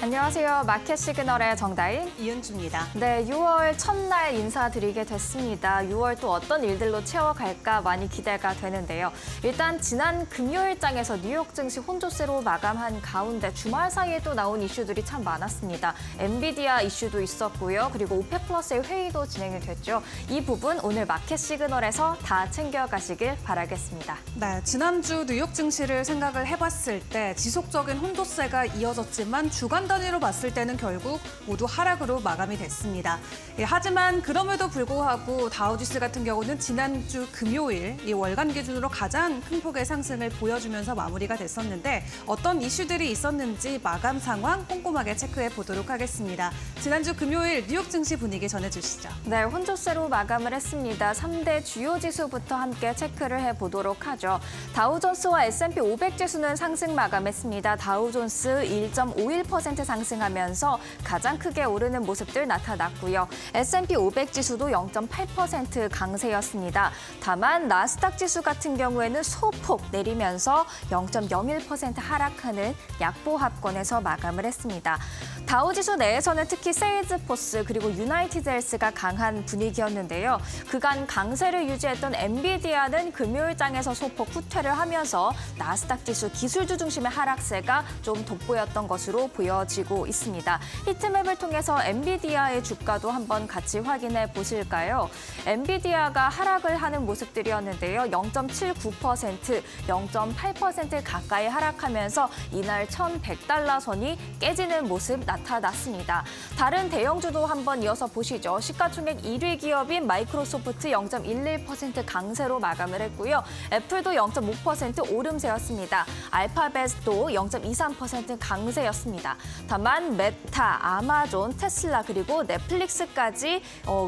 안녕하세요. 마켓 시그널의 정다인, 이은주입니다. 네, 6월 첫날 인사드리게 됐습니다. 6월 또 어떤 일들로 채워갈까 많이 기대가 되는데요. 일단 지난 금요일장에서 뉴욕 증시 혼조세로 마감한 가운데 주말 사이에 또 나온 이슈들이 참 많았습니다. 엔비디아 이슈도 있었고요. 그리고 오펙 플러스의 회의도 진행이 됐죠. 이 부분 오늘 마켓 시그널에서 다 챙겨가시길 바라겠습니다. 네, 지난주 뉴욕 증시를 생각을 해봤을 때 지속적인 혼조세가 이어졌지만 주간 단위로 봤을 때는 결국 모두 하락으로 마감이 됐습니다. 하지만 그럼에도 불구하고 다우지수 같은 경우는 지난주 금요일 이 월간 기준으로 가장 큰 폭의 상승을 보여주면서 마무리가 됐었는데 어떤 이슈들이 있었는지 마감 상황 꼼꼼하게 체크해 보도록 하겠습니다. 지난주 금요일 뉴욕 증시 분위기 전해주시죠. 네, 혼조세로 마감을 했습니다. 3대 주요 지수부터 함께 체크를 해보도록 하죠. 다우존스와 S&P 500 지수는 상승 마감했습니다. 다우존스 1.51% 상승하면서 가장 크게 오르는 모습들 나타났고요. S&P 500 지수도 0.8% 강세였습니다. 다만 나스닥 지수 같은 경우에는 소폭 내리면서 0.01% 하락하는 약보합권에서 마감을 했습니다. 다우지수 내에서는 특히 세일즈포스 그리고 유나이티드 헬스가 강한 분위기였는데요. 그간 강세를 유지했던 엔비디아는 금요일장에서 소폭 후퇴를 하면서 나스닥 지수 기술주 중심의 하락세가 좀 돋보였던 것으로 보여지고 있습니다. 히트맵을 통해서 엔비디아의 주가도 한번 같이 확인해 보실까요? 엔비디아가 하락을 하는 모습들이었는데요. 0.79%, 0.8% 가까이 하락하면서 이날 1,100달러 선이 깨지는 모습 나타났습니다. 다른 대형주도 한번 이어서 보시죠. 시가총액 1위 기업인 마이크로소프트 0.11% 강세로 마감을 했고요. 애플도 0.5% 오름세였습니다. 알파벳도 0.23% 강세였습니다. 다만 메타, 아마존, 테슬라 그리고 넷플릭스까지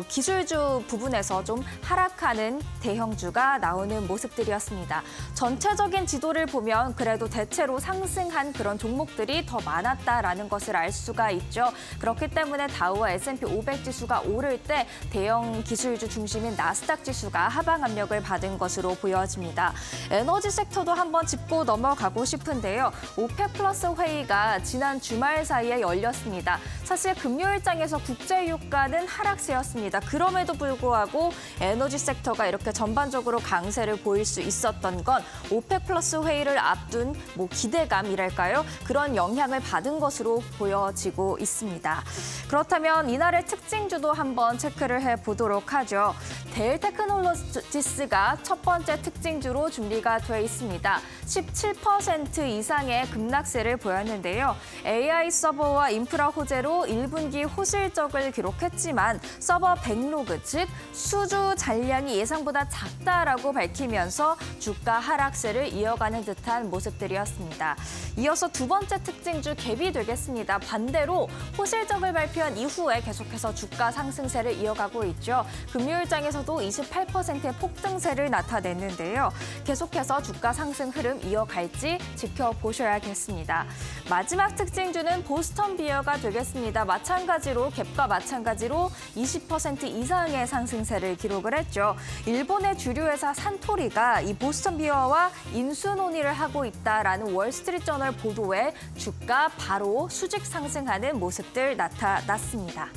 기술주 부분에서 좀 하락하는 대형주가 나오는 모습들이었습니다. 전체적인 지도를 보면 그래도 대체로 상승한 그런 종목들이 더 많았다라는 것을 알 수가 있죠. 그렇기 때문에 다우와 S&P 500 지수가 오를 때 대형 기술주 중심인 나스닥 지수가 하방 압력을 받은 것으로 보여집니다. 에너지 섹터도 한번 짚고 넘어가고 싶은데요. 오펙 플러스 회의가 지난 주말 사이에 열렸습니다. 사실 금요일장에서 국제 유가는 하락세였습니다. 그럼에도 불구하고 에너지 섹터가 이렇게 전반적으로 강세를 보일 수 있었던 건 오펙 플러스 회의를 앞둔 기대감이랄까요? 그런 영향을 받은 것으로 보여지고 있습니다. 그렇다면 이날의 특징주도 한번 체크를 해보도록 하죠. 델 테크놀로지스가 첫 번째 특징주로 준비가 돼 있습니다. 17% 이상의 급락세를 보였는데요. AI 서버와 인프라 호재로 1분기 호실적을 기록했지만 서버 백로그, 즉 수주 잔량이 예상보다 작다라고 밝히면서 주가 하락세를 이어가는 듯한 모습들이었습니다. 이어서 두 번째 특징주 갭이 되겠습니다. 반대로 호실적을 발표한 이후에 계속해서 주가 상승세를 이어가고 있죠. 금요일장에서도 28%의 폭등세를 나타냈는데요. 계속해서 주가 상승 흐름 이어갈지 지켜보셔야겠습니다. 마지막 특징주는 보스턴 비어가 되겠습니다. 마찬가지로 갭과 마찬가지로 20% 이상의 상승세를 기록을 했죠. 일본의 주류회사 산토리가 이 보스턴 비어와 인수 논의를 하고 있다라는 월스트리트저널 보도에 주가 바로 수직 상승하는 모습들 나타났습니다.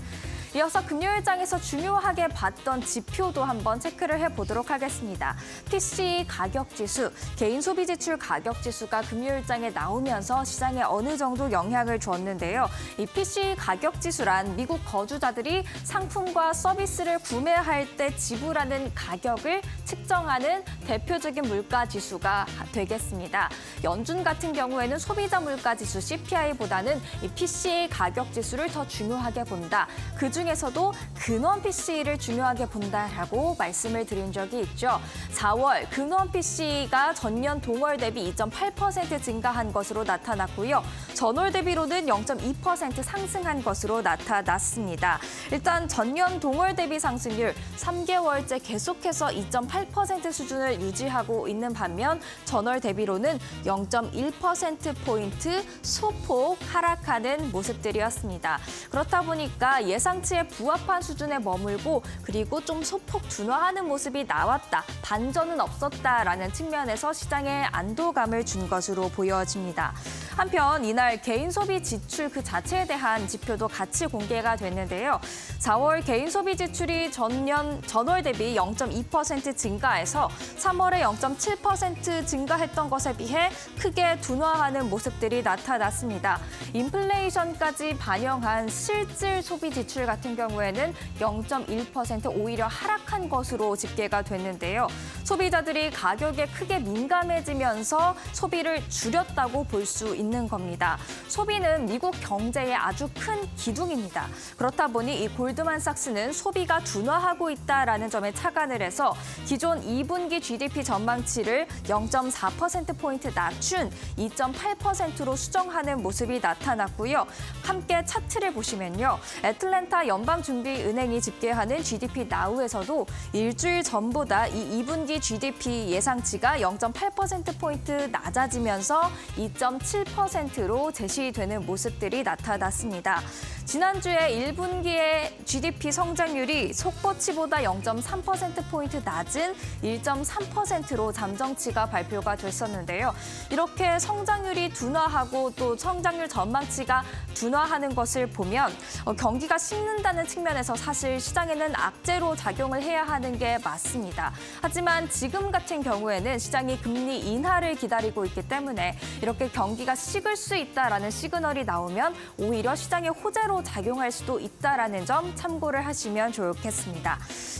이어서 금요일장에서 중요하게 봤던 지표도 한번 체크를 해보도록 하겠습니다. PC 가격지수, 개인 소비지출 가격지수가 금요일장에 나오면서 시장에 어느 정도 영향을 주었는데요. 이 PC 가격지수란 미국 거주자들이 상품과 서비스를 구매할 때 지불하는 가격을 측정하는 대표적인 물가지수가 되겠습니다. 연준 같은 경우에는 소비자 물가지수 CPI보다는 이 PC 가격지수를 더 중요하게 본다. 그중에서도 근원 PC를 중요하게 본다라고 말씀을 드린 적이 있죠. 4월 근원 PC가 전년 동월 대비 2.8% 증가한 것으로 나타났고요. 전월 대비로는 0.2% 상승한 것으로 나타났습니다. 일단 전년 동월 대비 상승률 3개월째 계속해서 2.8% 수준을 유지하고 있는 반면 전월 대비로는 0.1%포인트 소폭 하락하는 모습들이었습니다. 그렇다 보니까 예상치에 부합한 수준에 머물고 그리고 좀 소폭 둔화하는 모습이 나왔다. 반전은 없었다라는 측면에서 시장에 안도감을 준 것으로 보여집니다. 한편 이날 개인 소비 지출 그 자체에 대한 지표도 같이 공개가 됐는데요. 4월 개인 소비 지출이 전월 대비 0.2% 증가해서 3월에 0.7% 증가했던 것에 비해 크게 둔화하는 모습들이 나타났습니다. 인플레이션까지 반영한 실질 소비 지출 같은 경우에는 0.1% 오히려 하락한 것으로 집계가 됐는데요. 소비자들이 가격에 크게 민감해지면서 소비를 줄였다고 볼 수 있는 겁니다. 소비는 미국 경제의 아주 큰 기둥입니다. 그렇다 보니 이 골드만삭스는 소비가 둔화하고 있다라는 점에 착안을 해서 기존 2분기 GDP 전망치를 0.4%포인트 낮춘 2.8%로 수정하는 모습이 나타났고요. 함께 차트를 보시면요. 애틀랜타 연방준비은행이 집계하는 GDP 나우에서도 일주일 전보다 이 2분기 GDP 예상치가 0.8%포인트 낮아지면서 2.7%로 제시되는 모습들이 나타났습니다. 지난주에 1분기의 GDP 성장률이 속보치보다 0.3%포인트 낮은 1.3%로 잠정치가 발표가 됐었는데요. 이렇게 성장률이 둔화하고 또 성장률 전망치가 둔화하는 것을 보면 경기가 식는다는 측면에서 사실 시장에는 악재로 작용을 해야 하는 게 맞습니다. 하지만 지금 같은 경우에는 시장이 금리 인하를 기다리고 있기 때문에 이렇게 경기가 식을 수 있다라는 시그널이 나오면 오히려 시장의 호재로 작용할 수도 있다라는 점 참고를 하시면 좋겠습니다.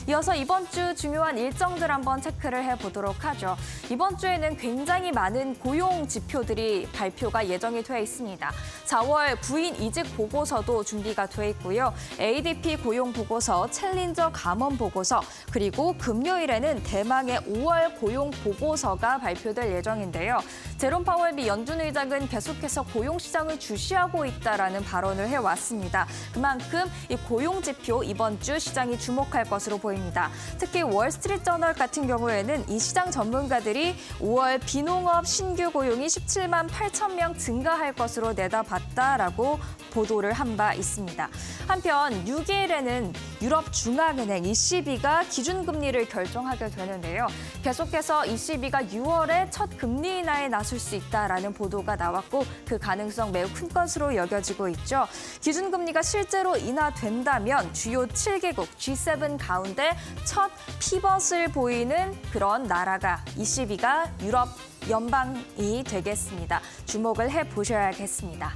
이어서 이번 주 중요한 일정들 한번 체크를 해보도록 하죠. 이번 주에는 굉장히 많은 고용 지표들이 발표가 예정이 돼 있습니다. 4월 구인 이직 보고서도 준비가 돼 있고요. ADP 고용 보고서, 챌린저 감원 보고서, 그리고 금요일에는 대망의 5월 고용 보고서가 발표될 예정인데요. 제롬 파월 미 연준 의장은 계속해서 고용 시장을 주시하고 있다라는 발언을 해왔습니다. 그만큼 이 고용 지표 이번 주 시장이 주목할 것으로 보입니다. 특히 월스트리트저널 같은 경우에는 이 시장 전문가들이 5월 비농업 신규 고용이 17만 8천 명 증가할 것으로 내다봤다라고 보도를 한 바 있습니다. 한편 6일에는 유럽 중앙은행 ECB가 기준금리를 결정하게 되는데요. 계속해서 ECB가 6월에 첫 금리 인하에 나설 수 있다라는 보도가 나왔고 그 가능성 매우 큰 것으로 여겨지고 있죠. 기준금리가 실제로 인하된다면 주요 7개국 G7 가운데 첫 피벗을 보이는 그런 나라가 ECB가 유럽 연방이 되겠습니다. 주목을 해보셔야겠습니다.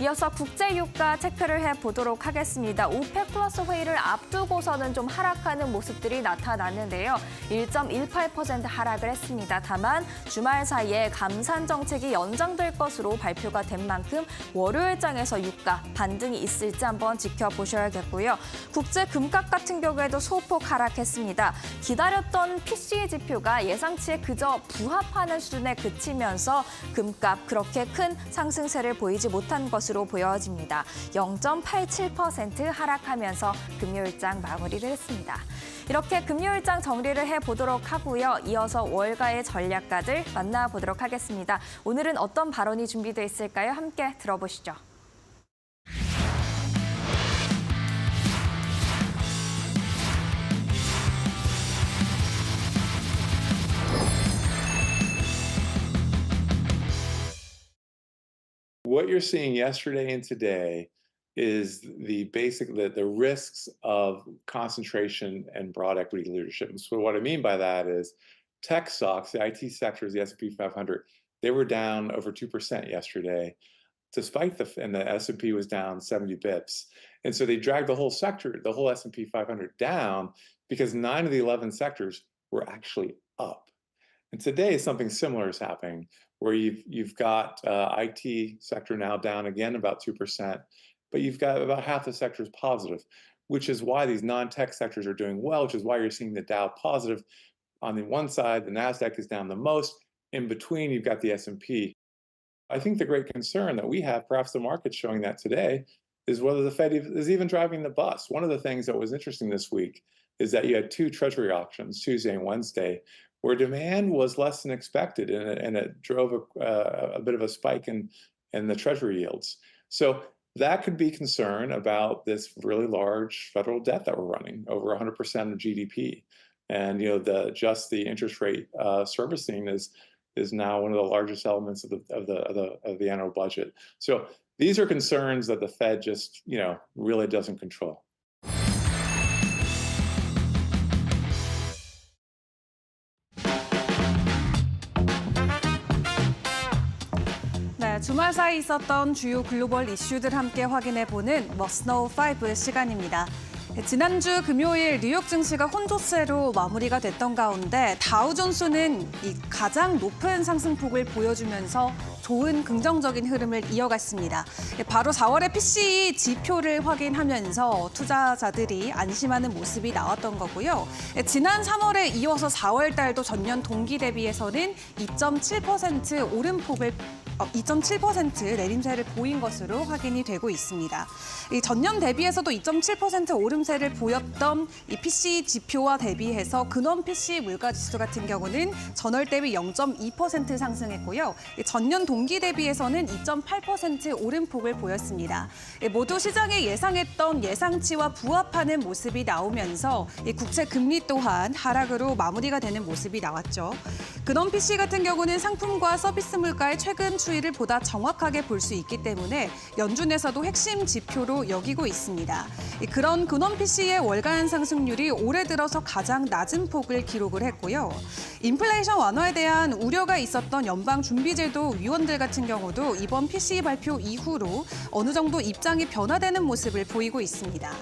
이어서 국제유가 체크를 해보도록 하겠습니다. 오펙 플러스 회의를 앞두고서는 좀 하락하는 모습들이 나타났는데요. 1.18% 하락을 했습니다. 다만 주말 사이에 감산 정책이 연장될 것으로 발표가 된 만큼 월요일장에서 유가 반등이 있을지 한번 지켜보셔야겠고요. 국제 금값 같은 경우에도 소폭 하락했습니다. 기다렸던 PCE 지표가 예상치에 그저 부합하는 수준에 그치면서 금값 그렇게 큰 상승세를 보이지 못한 것으로 보여집니다. 0.87% 하락하면서 금요일장 마무리를 했습니다. 이렇게 금요일장 정리를 해보도록 하고요. 이어서 월가의 전략가들 만나보도록 하겠습니다. 오늘은 어떤 발언이 준비되어 있을까요? 함께 들어보시죠. What you're seeing yesterday and today is the risks of concentration and broad equity leadership. So what I mean by that is tech stocks, the IT sectors, the S&P 500, they were down over 2% yesterday, and the S&P was down 70 bips. And so they dragged the whole sector, the whole S&P 500 down because 9 of the 11 sectors were actually up. And today something similar is happening where you've got IT sector now down again about 2%, but you've got about half the sector is positive, which is why these non-tech sectors are doing well, which is why you're seeing the Dow positive. On the one side, the NASDAQ is down the most. In between, you've got the S&P. I think the great concern that we have, perhaps the market's showing that today, is whether the Fed is even driving the bus. One of the things that was interesting this week is that you had 2 Treasury auctions, Tuesday and Wednesday, where demand was less than expected, and it drove a bit of a spike in the Treasury yields. So that could be concern about this really large federal debt that we're running, over 100% of GDP. And the interest rate servicing is is now one of the largest elements of the annual budget. So these are concerns that the Fed just, really doesn't control. 네, 주말 사이 있었던 주요 글로벌 이슈들 함께 확인해보는 Must Know 5 시간입니다. 지난주 금요일 뉴욕 증시가 혼조세로 마무리가 됐던 가운데 다우존스는 이 가장 높은 상승폭을 보여주면서 좋은 긍정적인 흐름을 이어갔습니다. 바로 4월의 PCE 지표를 확인하면서 투자자들이 안심하는 모습이 나왔던 거고요. 지난 3월에 이어서 4월 달도 전년 동기 대비해서는 2.7% 오름폭을 2.7% 내림세를 보인 것으로 확인이 되고 있습니다. 이 전년 대비해서도 2.7% 오름세를 보였던 이 PCE 지표와 대비해서 근원 PCE 물가지수 같은 경우는 전월 대비 0.2% 상승했고요. 전년 동기 대비해서는 2.8% 오름폭을 보였습니다. 모두 시장이 예상했던 예상치와 부합하는 모습이 나오면서 국채 금리 또한 하락으로 마무리가 되는 모습이 나왔죠. 근원 PCE 같은 경우는 상품과 서비스 물가의 최근 추이를 보다 정확하게 볼 수 있기 때문에 연준에서도 핵심 지표로 여기고 있습니다. 그런 근원 PCE의 월간 상승률이 올해 들어서 가장 낮은 폭을 기록을 했고요. 인플레이션 완화에 대한 우려가 있었던 연방준비제도 위원들 같은 경우도 이번 PCE 발표 이후로 어느 정도 입장이 변화되는 모습을 보이고 있습니다.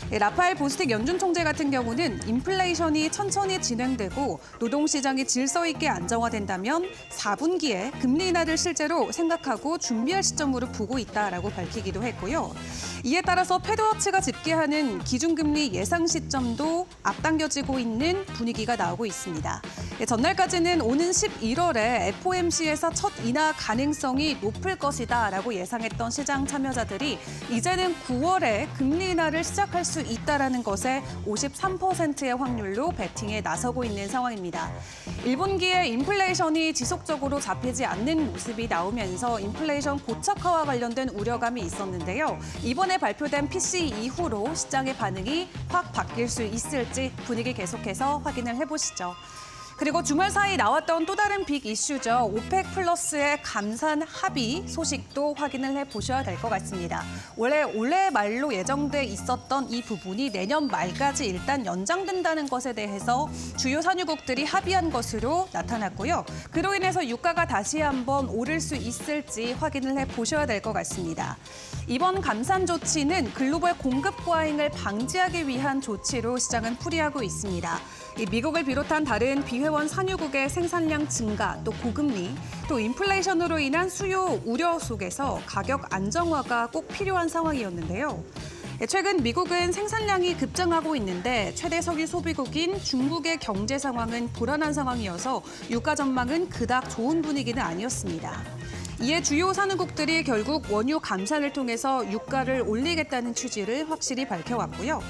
라파엘 보스틱 연준 총재 같은 경우는 인플레이션이 천천히 진행되고 노동시장이 질서 있게 안정화된다면 4분기에 금리 인하를 실제로 생각하고 준비할 시점으로 보고 있다라고 밝히기도 했고요. 이에 따라서 패드워치가 집계하는 기준금리 예상 시점도 앞당겨지고 있는 분위기가 나오고 있습니다. 전날까지는 오는 11월에 FOMC에서 첫 인하 가능성이 높을 것이다라고 예상했던 시장 참여자들이 이제는 9월에 금리 인하를 시작할 수 있다라는 것에 53%의 확률로 베팅에 나서고 있는 상황입니다. 1분기에 인플레이션이 지속적으로 잡히지 않는 모습이 나오면서 인플레이션 고착화와 관련된 우려감이 있었는데요. 이번에 발표된 PCE 이후로 시장의 반응이 확 바뀔 수 있을지 분위기 계속해서 확인을 해보시죠. 그리고 주말 사이 나왔던 또 다른 빅 이슈죠. 오펙 플러스의 감산 합의 소식도 확인을 해보셔야 될 것 같습니다. 원래 올해 말로 예정돼 있었던 이 부분이 내년 말까지 일단 연장된다는 것에 대해서 주요 산유국들이 합의한 것으로 나타났고요. 그로 인해서 유가가 다시 한번 오를 수 있을지 확인을 해보셔야 될 것 같습니다. 이번 감산 조치는 글로벌 공급 과잉을 방지하기 위한 조치로 시장은 풀이하고 있습니다. 미국을 비롯한 다른 비회원 산유국의 생산량 증가, 또 고금리, 또 인플레이션으로 인한 수요 우려 속에서 가격 안정화가 꼭 필요한 상황이었는데요. 최근 미국은 생산량이 급증하고 있는데 최대 석유 소비국인 중국의 경제 상황은 불안한 상황이어서 유가 전망은 그닥 좋은 분위기는 아니었습니다. 이에 주요 산유국들이 결국 원유 감산을 통해서 유가를 올리겠다는 취지를 확실히 밝혀왔고요.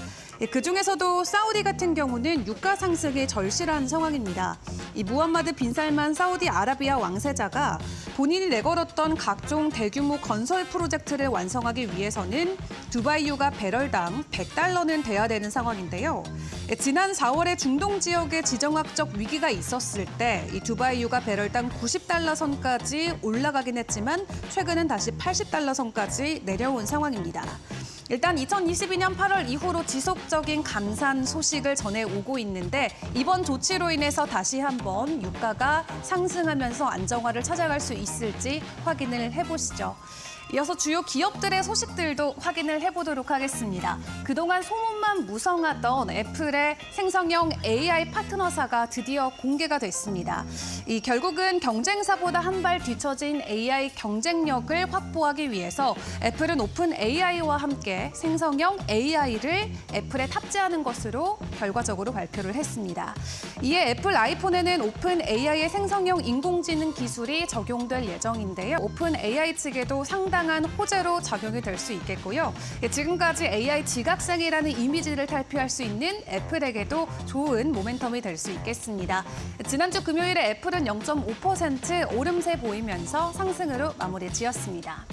그중에서도 사우디 같은 경우는 유가 상승에 절실한 상황입니다. 이 무함마드 빈 살만 사우디 아라비아 왕세자가 본인이 내걸었던 각종 대규모 건설 프로젝트를 완성하기 위해서는 두바이유가 배럴당 100달러는 돼야 되는 상황인데요. 지난 4월에 중동 지역에 지정학적 위기가 있었을 때 이 두바이유가 배럴당 90달러 선까지 올라가긴 했지만 최근은 다시 80달러 선까지 내려온 상황입니다. 일단 2022년 8월 이후로 지속적인 감산 소식을 전해오고 있는데 이번 조치로 인해서 다시 한번 유가가 상승하면서 안정화를 찾아갈 수 있을지 확인을 해보시죠. 이어서 주요 기업들의 소식들도 확인을 해보도록 하겠습니다. 그동안 소문만 무성하던 애플의 생성형 AI 파트너사가 드디어 공개가 됐습니다. 결국은 경쟁사보다 한 발 뒤처진 AI 경쟁력을 확보하기 위해서 애플은 오픈 AI와 함께 생성형 AI를 애플에 탑재하는 것으로 결과적으로 발표를 했습니다. 이에 애플 아이폰에는 오픈 AI의 생성형 인공지능 기술이 적용될 예정인데요. 오픈 AI 측에도 상당한 호재로 작용이 될 수 있겠고요. 지금까지 AI 지각생이라는 이미지를 탈피할 수 있는 애플에게도 좋은 모멘텀이 될 수 있겠습니다. 지난주 금요일에 애플은 0.5% 오름세 보이면서 상승으로 마무리 지었습니다.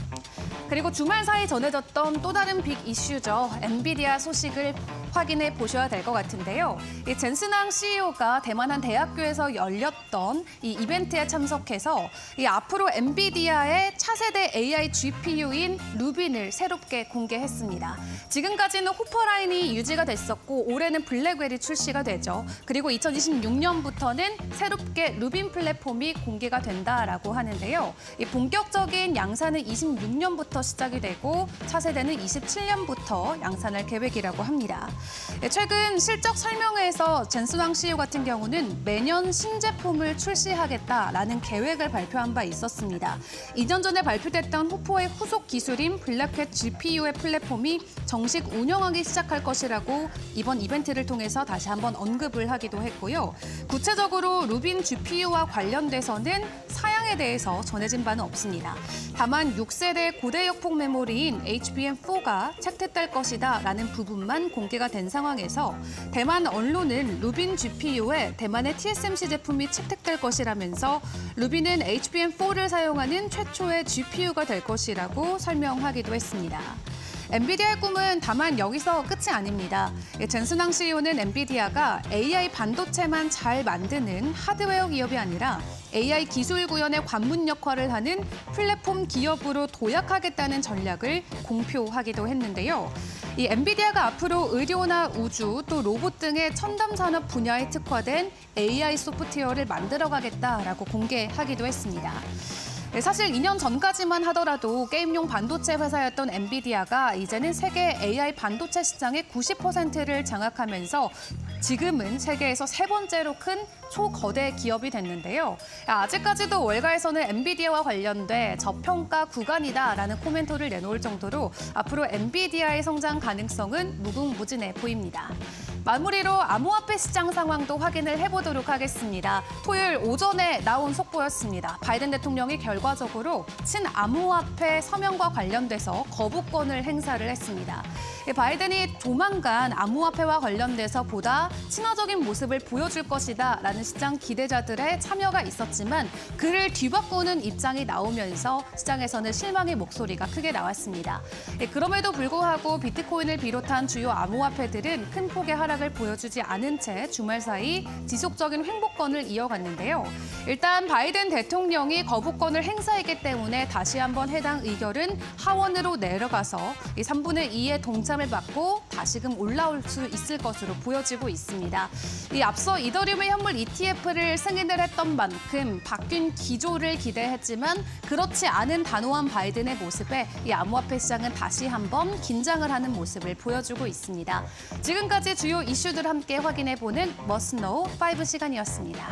그리고 주말 사이 전해졌던 또 다른 빅 이슈죠. 엔비디아 소식을 확인해 보셔야 될 것 같은데요. 이 젠슨항 CEO가 대만 한 대학교에서 열렸던 이 이벤트에 참석해서 이 앞으로 엔비디아의 차세대 AI GPU인 루빈을 새롭게 공개했습니다. 지금까지는 호퍼 라인이 유지가 됐었고 올해는 블랙웰이 출시가 되죠. 그리고 2026년부터는 새롭게 루빈 플랫폼이 공개가 된다라고 하는데요. 이 본격적인 양산은 26년부터 시작이 되고 차세대는 27년부터 양산할 계획이라고 합니다. 최근 실적 설명회에서 젠슨항 CEO 같은 경우는 매년 신제품을 출시하겠다라는 계획을 발표한 바 있었습니다. 2년 전에 발표됐던 호퍼의 후속 기술인 블랙캣 GPU의 플랫폼이 정식 운영하기 시작할 것이라고 이번 이벤트를 통해서 다시 한번 언급을 하기도 했고요. 구체적으로 루빈 GPU와 관련돼서는 사양에 대해서 전해진 바는 없습니다. 다만 6세대 고대 역폭 메모리인 HBM4가 채택될 것이다 라는 부분만 공개가 된 상황에서 대만 언론은 루빈 GPU에 대만의 TSMC 제품이 채택될 것이라면서 루빈은 HBM4를 사용하는 최초의 GPU가 될 것이라고 설명하기도 했습니다. 엔비디아의 꿈은 다만 여기서 끝이 아닙니다. 젠슨항 CEO는 엔비디아가 AI 반도체만 잘 만드는 하드웨어 기업이 아니라 AI 기술 구현의 관문 역할을 하는 플랫폼 기업으로 도약하겠다는 전략을 공표하기도 했는데요. 이 엔비디아가 앞으로 의료나 우주 또 로봇 등의 첨단 산업 분야에 특화된 AI 소프트웨어를 만들어가겠다라고 공개하기도 했습니다. 사실 2년 전까지만 하더라도 게임용 반도체 회사였던 엔비디아가 이제는 세계 AI 반도체 시장의 90%를 장악하면서 지금은 세계에서 세 번째로 큰 초거대 기업이 됐는데요. 아직까지도 월가에서는 엔비디아와 관련돼 저평가 구간이다라는 코멘트를 내놓을 정도로 앞으로 엔비디아의 성장 가능성은 무궁무진해 보입니다. 마무리로 암호화폐 시장 상황도 확인을 해보도록 하겠습니다. 토요일 오전에 나온 속보였습니다. 바이든 대통령이 결과적으로 친암호화폐 서명과 관련돼서 거부권을 행사를 했습니다. 바이든이 조만간 암호화폐와 관련돼서 보다 친화적인 모습을 보여줄 것이다라는 시장 기대자들의 참여가 있었지만 그를 뒤바꾸는 입장이 나오면서 시장에서는 실망의 목소리가 크게 나왔습니다. 그럼에도 불구하고 비트코인을 비롯한 주요 암호화폐들은 큰 폭의 하락을 보여주지 않은 채 주말 사이 지속적인 횡보권을 이어갔는데요. 일단 바이든 대통령이 거부권을 행사했기 때문에 다시 한번 해당 의결은 하원으로 내려가서 3분의 2의 동참을 받고 다시금 올라올 수 있을 것으로 보여지고 있습니다. 앞서 이더리움의 현물 ETF를 승인을 했던 만큼 바뀐 기조를 기대했지만 그렇지 않은 단호한 바이든의 모습에 이 암호화폐 시장은 다시 한번 긴장을 하는 모습을 보여주고 있습니다. 지금까지 주요 이슈들 함께 확인해보는 머스트 노우 5 시간이었습니다.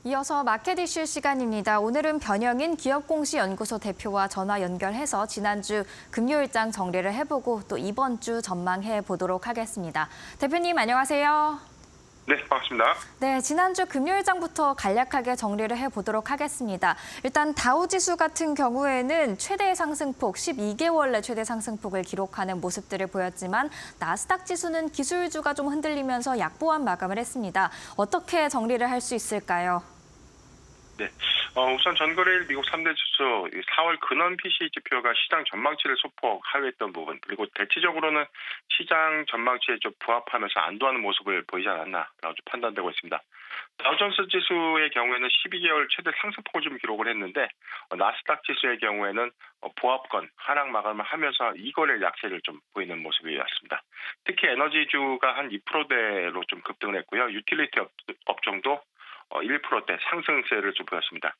이어서 마켓 이슈 시간입니다. 오늘은 변영인 기업공시연구소 대표와 전화 연결해서 지난주 금요일장 정리를 해보고 또 이번 주 전망해 보도록 하겠습니다. 대표님 안녕하세요. 네, 반갑습니다. 네, 지난주 금요일장부터 간략하게 정리를 해보도록 하겠습니다. 일단 다우지수 같은 경우에는 최대 상승폭, 12개월 내 최대 상승폭을 기록하는 모습들을 보였지만 나스닥 지수는 기술주가 좀 흔들리면서 약보한 마감을 했습니다. 어떻게 정리를 할 수 있을까요? 네. 우선 전거래일 미국 3대 지수 4월 근원 PCE 지표가 시장 전망치를 소폭 하회했던 부분, 그리고 대체적으로는 시장 전망치에 좀 부합하면서 안도하는 모습을 보이지 않았나라고 좀 판단되고 있습니다. 다우존스 지수의 경우에는 12개월 최대 상승폭을 좀 기록을 했는데, 나스닥 지수의 경우에는 보합권 하락 마감을 하면서 이거래일 약세를 좀 보이는 모습이었습니다. 특히 에너지주가 한 2%대로 좀 급등을 했고요. 유틸리티 업종도 1%대 상승세를 좀 보였습니다.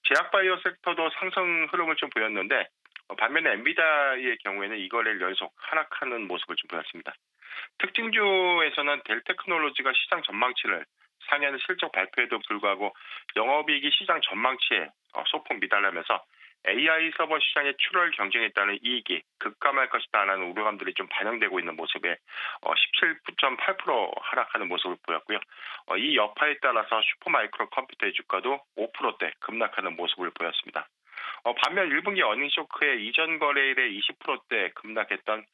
제약바이오 섹터도 상승 흐름을 좀 보였는데, 반면에 엔비디아의 경우에는 이거래일 연속 하락하는 모습을 좀 보였습니다. 특징주에서는 델 테크놀로지가 시장 전망치를 상회하는 실적 발표에도 불구하고 영업이익이 시장 전망치에 소폭 미달하면서 AI 서버 시장의 출혈 경쟁에 따른 이익이 급감할 것이다라는 우려감들이 좀 반영되고 있는 모습에 17.8% 하락하는 모습을 보였고요. 이 여파에 따라서 슈퍼마이크로 컴퓨터의 주가도 5%대 급락하는 모습을 보였습니다. 반면 1분기 어닝 쇼크의 이전 거래일에 20%대 급락했던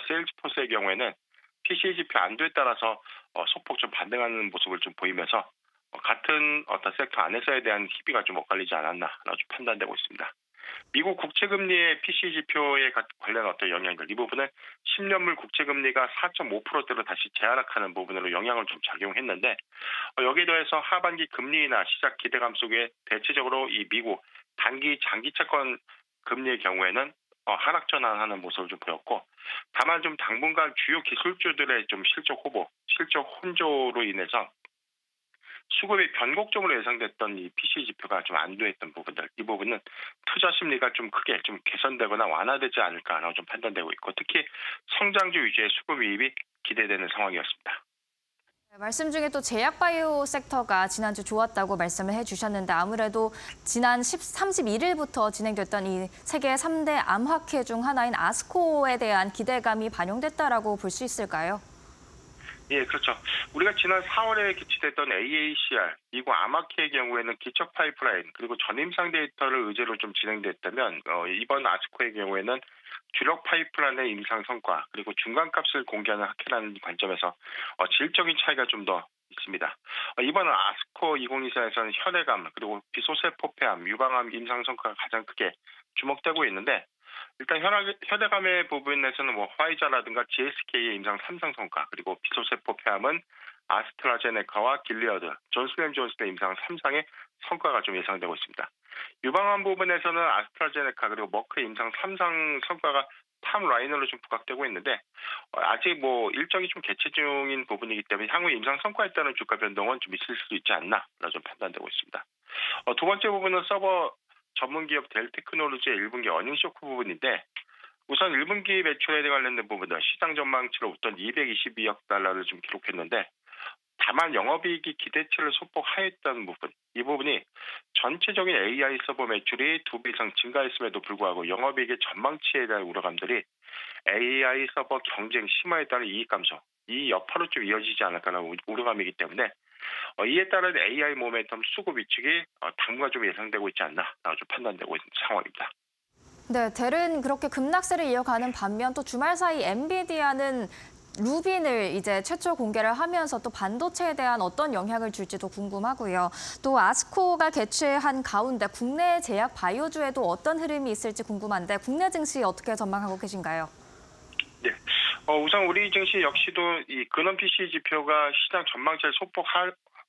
세일즈포스의 경우에는 PCE 지표 안도에 따라서 소폭 좀 반등하는 모습을 좀 보이면서 같은 어떤 섹터 안에서에 대한 희비가 좀 엇갈리지 않았나라고 좀 판단되고 있습니다. 미국 국채금리의 PCE 지표에 관련 어떤 영향들, 이 부분은 10년물 국채금리가 4.5%대로 다시 재하락하는 부분으로 영향을 좀 작용했는데, 여기에 더해서 하반기 금리나 시작 기대감 속에 대체적으로 이 미국 단기 장기 채권 금리의 경우에는 하락 전환하는 모습을 좀 보였고, 다만 좀 당분간 주요 기술주들의 좀 실적 호보, 실적 혼조로 인해서 수급이 변곡점으로 예상됐던 이 PCE 지표가 좀 안도했던 부분들, 이 부분은 투자 심리가 좀 크게 좀 개선되거나 완화되지 않을까라고 좀 판단되고 있고, 특히 성장주 위주의 수급 이입이 기대되는 상황이었습니다. 말씀 중에 또 제약바이오 섹터가 지난주 좋았다고 말씀을 해주셨는데 아무래도 지난 31일부터 진행됐던 이 세계 3대 암학회 중 하나인 아스코에 대한 기대감이 반영됐다라고 볼 수 있을까요? 예, 그렇죠. 우리가 지난 4월에 개최됐던 AACR, 미국 암학회의 경우에는 기척 파이프라인, 그리고 전임상 데이터를 의제로 좀 진행됐다면, 이번 아스코의 경우에는 주력 파이프라인의 임상 성과, 그리고 중간값을 공개하는 학회라는 관점에서 질적인 차이가 좀 더 있습니다. 이번 아스코 2024에서는 혈액암, 그리고 비소세포 폐암, 유방암 임상 성과가 가장 크게 주목되고 있는데, 일단 혈액암의 부분에서는 화이자라든가 GSK의 임상 3상 성과, 그리고 비소세포 폐암은 아스트라제네카와 길리어드, 존슨앤존슨의 임상 3상의 성과가 좀 예상되고 있습니다. 유방암 부분에서는 아스트라제네카 그리고 머크의 임상 3상 성과가 탑 라이너로 좀 부각되고 있는데, 아직 일정이 좀 개최 중인 부분이기 때문에 향후 임상 성과에 따른 주가 변동은 좀 있을 수 있지 않나라고 좀 판단되고 있습니다. 두 번째 부분은 서버 전문기업 델 테크놀로지의 1분기 어닝 쇼크 부분인데, 우선 1분기 매출에 관련된 부분은 시장 전망치로 웃던 222억 달러를 좀 기록했는데, 다만 영업이익이 기대치를 소폭 하회했던 부분, 이 부분이 전체적인 AI 서버 매출이 2배 이상 증가했음에도 불구하고 영업이익의 전망치에 대한 우려감들이 AI 서버 경쟁 심화에 따른 이익 감소, 이 여파로 좀 이어지지 않을까라는 우려감이기 때문에 이에 따른 AI 모멘텀 수급 위축이 당분간 좀 예상되고 있지 않나라고 좀 판단되고 있는 상황입니다. 네, 델은 그렇게 급락세를 이어가는 반면 또 주말 사이 엔비디아는 루빈을 이제 최초 공개를 하면서 또 반도체에 대한 어떤 영향을 줄지도 궁금하고요. 또 아스코가 개최한 가운데 국내 제약 바이오주에도 어떤 흐름이 있을지 궁금한데 국내 증시 어떻게 전망하고 계신가요? 네. 우선 우리 증시 역시도 이 근원 PC 지표가 시장 전망치를 소폭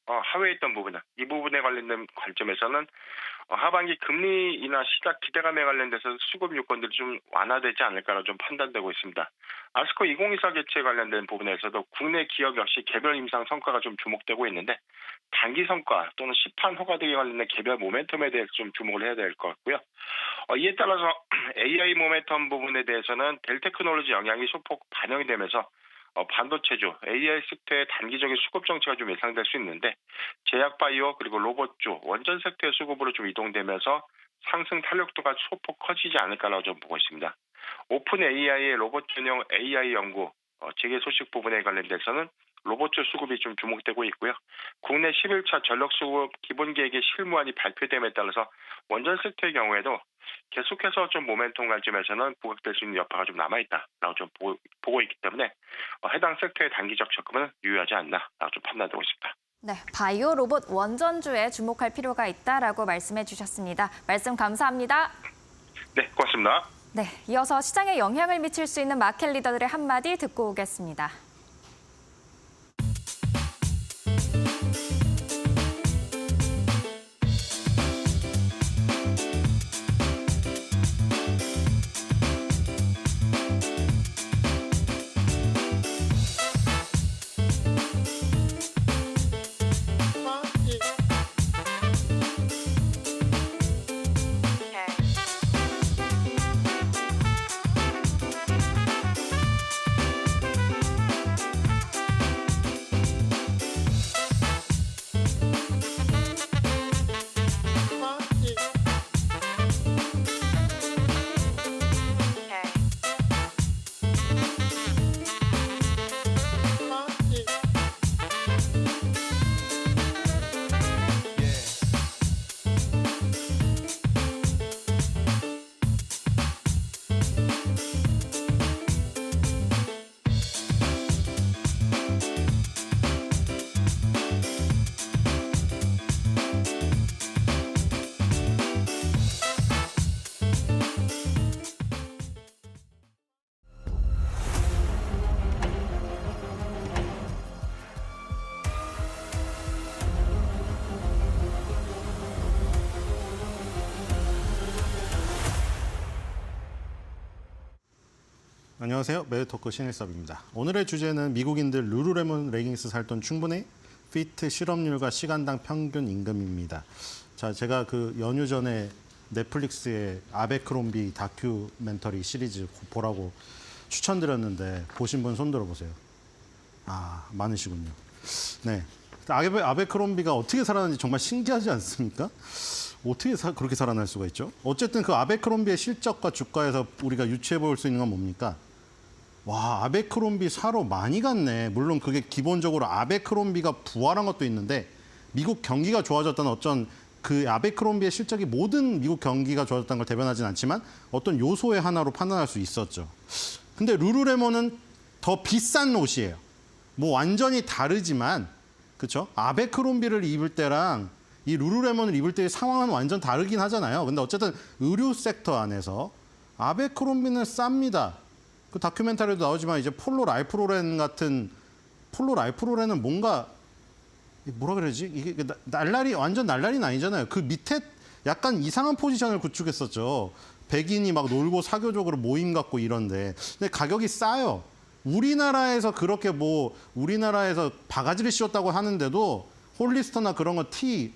하회했던 부분, 이 부분에 관련된 관점에서는 하반기 금리 인하 시작 기대감에 관련돼서 수급 요건들이 좀 완화되지 않을까라 좀 판단되고 있습니다. 아스코 2024 개최에 관련된 부분에서도 국내 기업 역시 개별 임상 성과가 좀 주목되고 있는데, 단기 성과 또는 시판 허가 등에 관련된 개별 모멘텀에 대해서 좀 주목을 해야 될 것 같고요. 이에 따라서 AI 모멘텀 부분에 대해서는 델 테크놀로지 영향이 소폭 반영이 되면서 반도체주, AI 섹터의 단기적인 수급 정체가 좀 예상될 수 있는데, 제약 바이오 그리고 로봇주, 원전 섹터의 수급으로 좀 이동되면서 상승 탄력도가 소폭 커지지 않을까라고 좀 보고 있습니다. 오픈 AI의 로봇 전용 AI 연구, 재개 소식 부분에 관련돼서는 로봇주 수급이 좀 주목되고 있고요. 국내 11차 전력 수급 기본 계획의 실무안이 발표됨에 따라서 원전 섹터의 경우에도 계속해서 좀 모멘텀 관점에서는 부각될 수 있는 여파가 좀 남아있다라고 좀 보고 있기 때문에 해당 섹터의 단기적 접근은 유효하지 않나라고 좀 판단되고 있습니다. 네, 바이오 로봇 원전주에 주목할 필요가 있다라고 말씀해 주셨습니다. 말씀 감사합니다. 네, 고맙습니다. 네, 이어서 시장에 영향을 미칠 수 있는 마켓 리더들의 한마디 듣고 오겠습니다. 안녕하세요. 매드토크 신일섭입니다. 오늘의 주제는 미국인들 룰루레몬 레깅스 살 돈 충분해? 피트 실업률과 시간당 평균 임금입니다. 자, 제가 그 연휴 전에 넷플릭스의 아베크롬비 다큐멘터리 시리즈 보라고 추천드렸는데 보신 분 손 들어보세요. 아, 많으시군요. 네, 아베크롬비가 어떻게 살아났는지 정말 신기하지 않습니까? 어떻게 그렇게 살아날 수가 있죠? 어쨌든 그 아베크롬비의 실적과 주가에서 우리가 유추해 볼 수 있는 건 뭡니까? 와, 아베크롬비 사러 많이 갔네. 물론 그게 기본적으로 아베크롬비가 부활한 것도 있는데 미국 경기가 좋아졌다는 어쩐 그 아베크롬비의 실적이 모든 미국 경기가 좋아졌다는 걸 대변하진 않지만 어떤 요소의 하나로 판단할 수 있었죠. 근데 룰루레몬은 더 비싼 옷이에요. 뭐 완전히 다르지만, 그렇죠? 아베크롬비를 입을 때랑 이 룰루레몬을 입을 때의 상황은 완전 다르긴 하잖아요. 근데 어쨌든 의류 섹터 안에서 아베크롬비는 쌉니다. 그 다큐멘터리도 나오지만 이제 폴로 라이프로렌 같은, 폴로 라이프로렌은 뭔가 뭐라 그러지? 이게 날라리, 완전 날라리는 아니잖아요. 그 밑에 약간 이상한 포지션을 구축했었죠. 백인이 막 놀고 사교적으로 모임 갖고 이런데. 근데 가격이 싸요. 우리나라에서 그렇게 뭐 우리나라에서 바가지를 씌웠다고 하는데도 홀리스터나 그런 거 티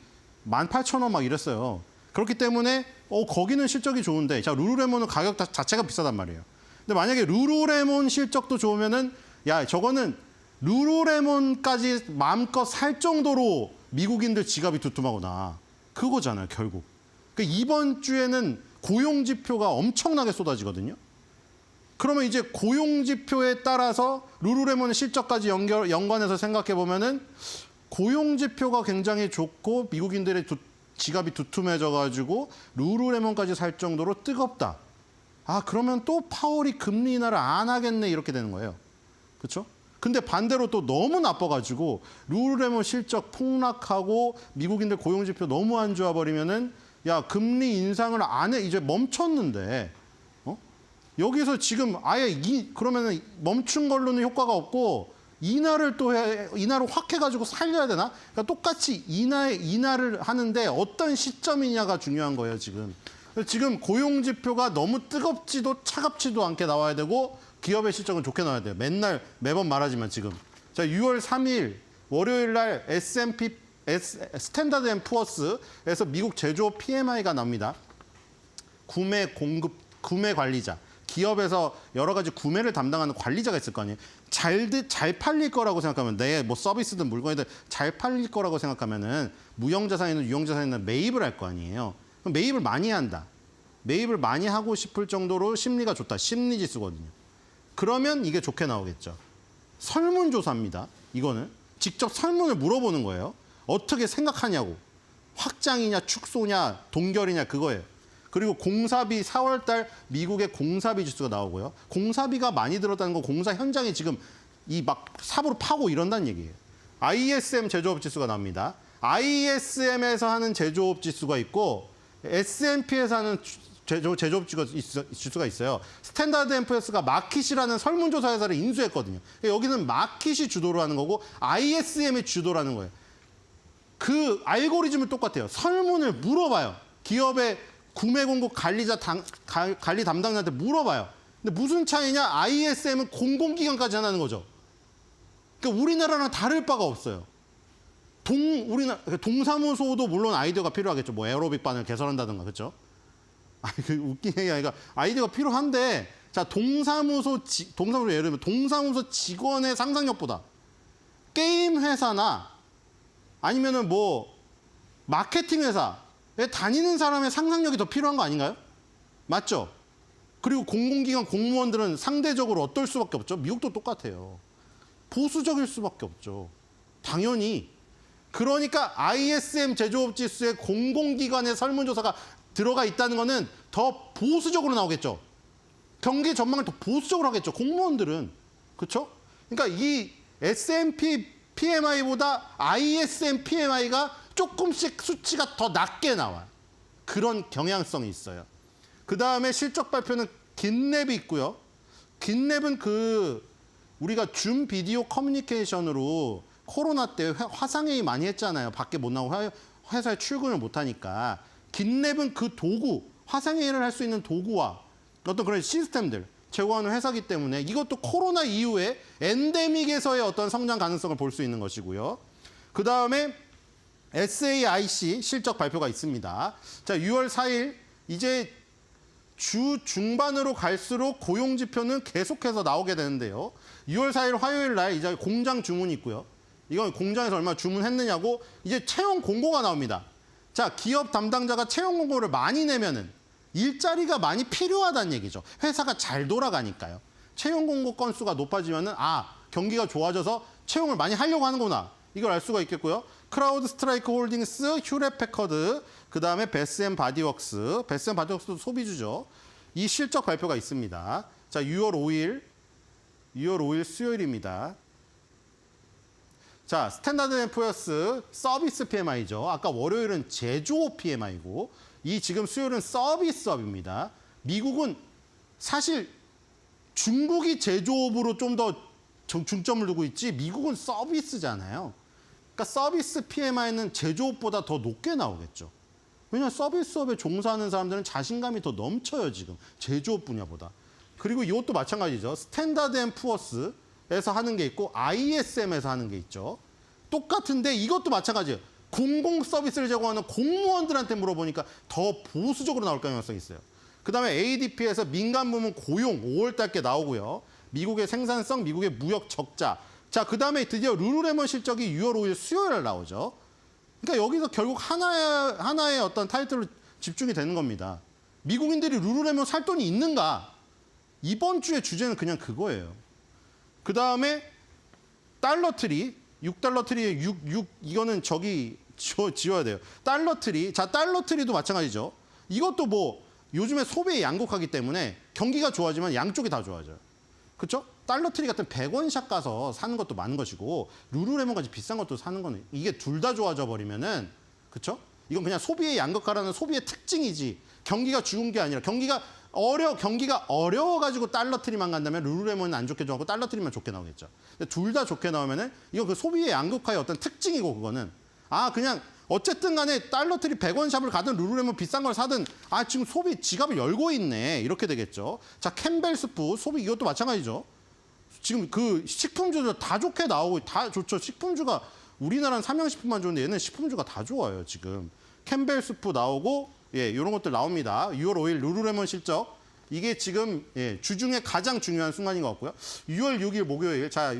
18,000원 막 이랬어요. 그렇기 때문에 거기는 실적이 좋은데, 자, 룰루레몬은 가격 자체가 비싸단 말이에요. 근데 만약에 룰루레몬 실적도 좋으면은 야, 저거는 룰루레몬까지 마음껏 살 정도로 미국인들 지갑이 두툼하구나. 그거잖아요, 결국. 그러니까 이번 주에는 고용 지표가 엄청나게 쏟아지거든요. 그러면 이제 고용 지표에 따라서 룰루레몬의 실적까지 연관해서 생각해 보면은 고용 지표가 굉장히 좋고 미국인들의 지갑이 두툼해져 가지고 룰루레몬까지 살 정도로 뜨겁다. 아, 그러면 또 파월이 금리 인하를 안 하겠네, 이렇게 되는 거예요. 그렇죠? 근데 반대로 또 너무 나빠가지고 룰루레몬 실적 폭락하고 미국인들 고용 지표 너무 안 좋아 버리면은 야, 금리 인상을 안 해, 이제 멈췄는데, 여기서 지금 아예 그러면은 멈춘 걸로는 효과가 없고 인하를 인하를 확 해가지고 살려야 되나? 그러니까 똑같이 인하를 하는데 어떤 시점이냐가 중요한 거예요, 지금. 지금 고용 지표가 너무 뜨겁지도 차갑지도 않게 나와야 되고 기업의 실적은 좋게 나와야 돼요. 매번 말하지만 지금. 자, 6월 3일 월요일 날 S&P 스탠다드 앤 푸어스에서 미국 제조업 PMI가 나옵니다. 구매 관리자. 기업에서 여러 가지 구매를 담당하는 관리자가 있을 거 아니에요. 잘 팔릴 거라고 생각하면, 내 뭐 서비스든 물건이든 잘 팔릴 거라고 생각하면은 무형자산이든 유형자산이든 매입을 할 거 아니에요. 그럼 매입을 많이 한다. 매입을 많이 하고 싶을 정도로 심리가 좋다. 심리지수거든요. 그러면 이게 좋게 나오겠죠. 설문조사입니다. 이거는 직접 설문을 물어보는 거예요. 어떻게 생각하냐고. 확장이냐 축소냐 동결이냐 그거예요. 그리고 공사비 4월 달 미국의 공사비 지수가 나오고요. 공사비가 많이 들었다는 건 공사 현장이 지금 이 막 삽으로 파고 이런다는 얘기예요. ISM 제조업 지수가 나옵니다. ISM에서 하는 제조업 지수가 있고 S&P에서 하는 제조업 지수가 있어요. 스탠다드 앤 푸어스가 마킷이라는 설문조사 회사를 인수했거든요. 여기는 마킷이 주도로 하는 거고 ISM이 주도라는 거예요. 그 알고리즘은 똑같아요. 설문을 물어봐요. 기업의 구매 공급 관리 담당자한테 물어봐요. 근데 무슨 차이냐? ISM은 공공기관까지 하는 거죠. 그러니까 우리나라랑 다를 바가 없어요. 동사무소도 물론 아이디어가 필요하겠죠. 뭐 에어로빅 반을 개설한다든가, 그렇죠? 웃긴 얘기 아니라 아이디어가 필요한데, 자, 동사무소 예를 들면 동사무소 직원의 상상력보다 게임 회사나 아니면은 뭐 마케팅 회사에 다니는 사람의 상상력이 더 필요한 거 아닌가요? 맞죠? 그리고 공공기관 공무원들은 상대적으로 어떨 수밖에 없죠? 미국도 똑같아요. 보수적일 수밖에 없죠. 당연히. 그러니까 ISM 제조업 지수에 공공기관의 설문조사가 들어가 있다는 거는 더 보수적으로 나오겠죠. 경기 전망을 더 보수적으로 하겠죠. 공무원들은. 그렇죠? 그러니까 이 S&P PMI보다 ISM PMI가 조금씩 수치가 더 낮게 나와요. 그런 경향성이 있어요. 그 다음에 실적 발표는 긴랩이 있고요. 긴랩은 우리가 줌 비디오 커뮤니케이션으로 코로나 때 화상회의 많이 했잖아요. 밖에 못 나오고 회사에 출근을 못 하니까. 긴랩은 그 도구, 화상회의를 할 수 있는 도구와 어떤 그런 시스템들 제공하는 회사이기 때문에 이것도 코로나 이후에 엔데믹에서의 어떤 성장 가능성을 볼 수 있는 것이고요. 그 다음에 SAIC 실적 발표가 있습니다. 자, 6월 4일 이제 주 중반으로 갈수록 고용 지표는 계속해서 나오게 되는데요. 6월 4일 화요일 날 이제 공장 주문이 있고요. 이건 공장에서 얼마 주문했느냐고 이제 채용 공고가 나옵니다. 자, 기업 담당자가 채용 공고를 많이 내면은 일자리가 많이 필요하다는 얘기죠. 회사가 잘 돌아가니까요. 채용 공고 건수가 높아지면은 경기가 좋아져서 채용을 많이 하려고 하는구나. 이걸 알 수가 있겠고요. 크라우드 스트라이크 홀딩스, 휴렛 패커드, 그다음에 베스앤 바디웍스. 베스앤 바디웍스도 소비주죠. 이 실적 발표가 있습니다. 자, 6월 5일 수요일입니다. 자, 스탠다드 앤 푸어스 서비스 PMI죠. 아까 월요일은 제조업 PMI고 이 지금 수요일은 서비스업입니다. 미국은 사실 중국이 제조업으로 좀 더 중점을 두고 있지 미국은 서비스잖아요. 그러니까 서비스 PMI는 제조업보다 더 높게 나오겠죠. 왜냐하면 서비스업에 종사하는 사람들은 자신감이 더 넘쳐요, 지금. 제조업 분야보다. 그리고 이것도 마찬가지죠. 스탠다드 앤 푸어스에서 하는 게 있고 ISM에서 하는 게 있죠. 똑같은데 이것도 마찬가지예요. 공공 서비스를 제공하는 공무원들한테 물어보니까 더 보수적으로 나올 가능성이 있어요. 그다음에 ADP에서 민간 부문 고용 5월 달께 나오고요. 미국의 생산성, 미국의 무역 적자. 자, 그다음에 드디어 룰루레몬 실적이 6월 5일 수요일에 나오죠. 그러니까 여기서 결국 하나의 어떤 타이틀로 집중이 되는 겁니다. 미국인들이 룰루레몬 살 돈이 있는가? 이번 주의 주제는 그냥 그거예요. 그다음에 달러트리, 6달러 트리에 6 이거는 지워야 돼요. 달러트리. 자, 달러트리도 마찬가지죠. 이것도 뭐 요즘에 소비에 양극화기 때문에 경기가 좋아지면 양쪽이 다 좋아져요. 그렇죠? 달러트리 같은 100원샵 가서 사는 것도 많은 것이고 룰루레몬까지 비싼 것도 사는 거는 이게 둘 다 좋아져 버리면은 그렇죠? 이건 그냥 소비의 양극화라는 소비의 특징이지 경기가 죽은 게 아니라 경기가 어려워가지고 달러트리만 간다면 룰루레몬은 안 좋게 나오고 달러트리만 좋게 나오겠죠. 둘 다 좋게 나오면은 이건 그 소비의 양극화의 어떤 특징이고 그거는 그냥 어쨌든 간에 달러트리 100원 샵을 가든 룰루레몬 비싼 걸 사든 지금 소비 지갑을 열고 있네 이렇게 되겠죠. 자, 캠벨스프 소비 이것도 마찬가지죠. 지금 그 식품주도 다 좋게 나오고 다 좋죠. 식품주가 우리나라는 삼양식품만 좋은데 얘는 식품주가 다 좋아요 지금. 캠벨스프 나오고 이런 것들 나옵니다. 6월 5일 룰루레몬 실적 이게 지금 주중에 가장 중요한 순간인 것 같고요. 6월 6일 목요일 자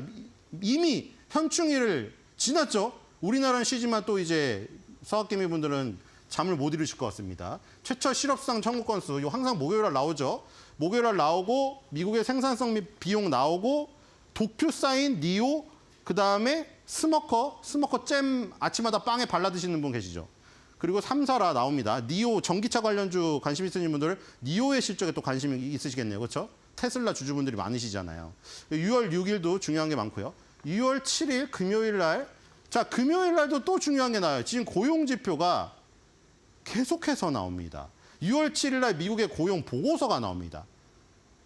이미 현충일을 지났죠. 우리나라는 쉬지만 또 이제 서학개미 분들은 잠을 못 이루실 것 같습니다. 최초 실업수당 청구 건수 이거 항상 목요일날 나오죠. 목요일날 나오고 미국의 생산성 및 비용 나오고 도큐사인, 니오 그다음에 스모커 잼 아침마다 빵에 발라 드시는 분 계시죠. 그리고 3사라 나옵니다. 니오 전기차 관련주 관심 있으신 분들은 니오의 실적에 또 관심이 있으시겠네요. 그렇죠? 테슬라 주주분들이 많으시잖아요. 6월 6일도 중요한 게 많고요. 6월 7일 금요일 날 자, 금요일 날도 또 중요한 게 나와요. 지금 고용 지표가 계속해서 나옵니다. 6월 7일 날 미국의 고용 보고서가 나옵니다.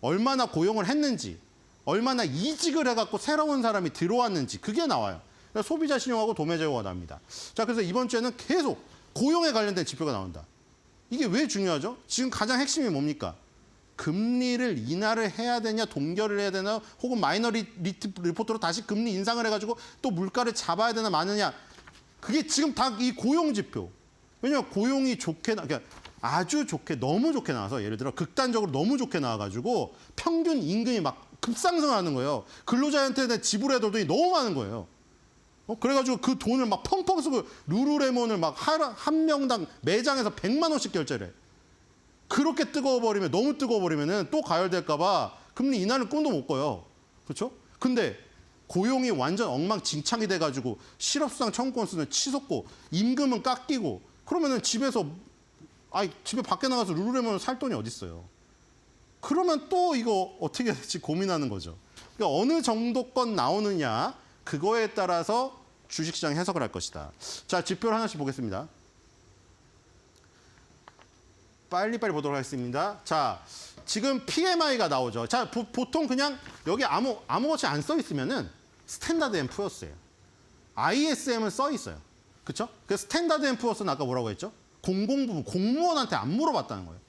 얼마나 고용을 했는지, 얼마나 이직을 해갖고 새로운 사람이 들어왔는지 그게 나와요. 소비자 신용하고 도매 재고가 납니다. 자, 그래서 이번 주에는 계속 고용에 관련된 지표가 나온다. 이게 왜 중요하죠? 지금 가장 핵심이 뭡니까? 금리를 인하를 해야 되냐, 동결을 해야 되나, 혹은 마이너리티 리포트로 다시 금리 인상을 해가지고 또 물가를 잡아야 되나 마느냐. 그게 지금 다 이 고용 지표. 왜냐면 고용이 그러니까 아주 좋게, 너무 좋게 나와서 예를 들어 극단적으로 너무 좋게 나와가지고 평균 임금이 막 급상승하는 거예요. 근로자한테 대한 지불해야 될 돈이 너무 많은 거예요. 그래가지고 그 돈을 막 펑펑 쓰고 루루레몬을 막 한 명당 매장에서 100만 원씩 결제를 해. 그렇게 뜨거워버리면, 너무 뜨거워버리면은 또 가열될까봐 금리 인하는 꿈도 못 꿔요. 그렇죠? 근데 고용이 완전 엉망진창이 돼가지고 실업수당 청구 건수는 치솟고 임금은 깎이고 그러면은 집에 밖에 나가서 루루레몬을 살 돈이 어디 있어요? 그러면 또 이거 어떻게 해야 될지 고민하는 거죠. 그러니까 어느 정도권 나오느냐 그거에 따라서 주식시장 해석을 할 것이다. 자, 지표를 하나씩 보겠습니다. 빨리빨리 보도록 하겠습니다. 자, 지금 PMI가 나오죠. 자, 보통 그냥 여기 아무것이 안 써 있으면은 스탠다드 앤 푸어스예요. ISM은 써 있어요. 그렇죠? 그 스탠다드 앤 푸어스는 아까 뭐라고 했죠? 공공부문, 공무원한테 안 물어봤다는 거예요.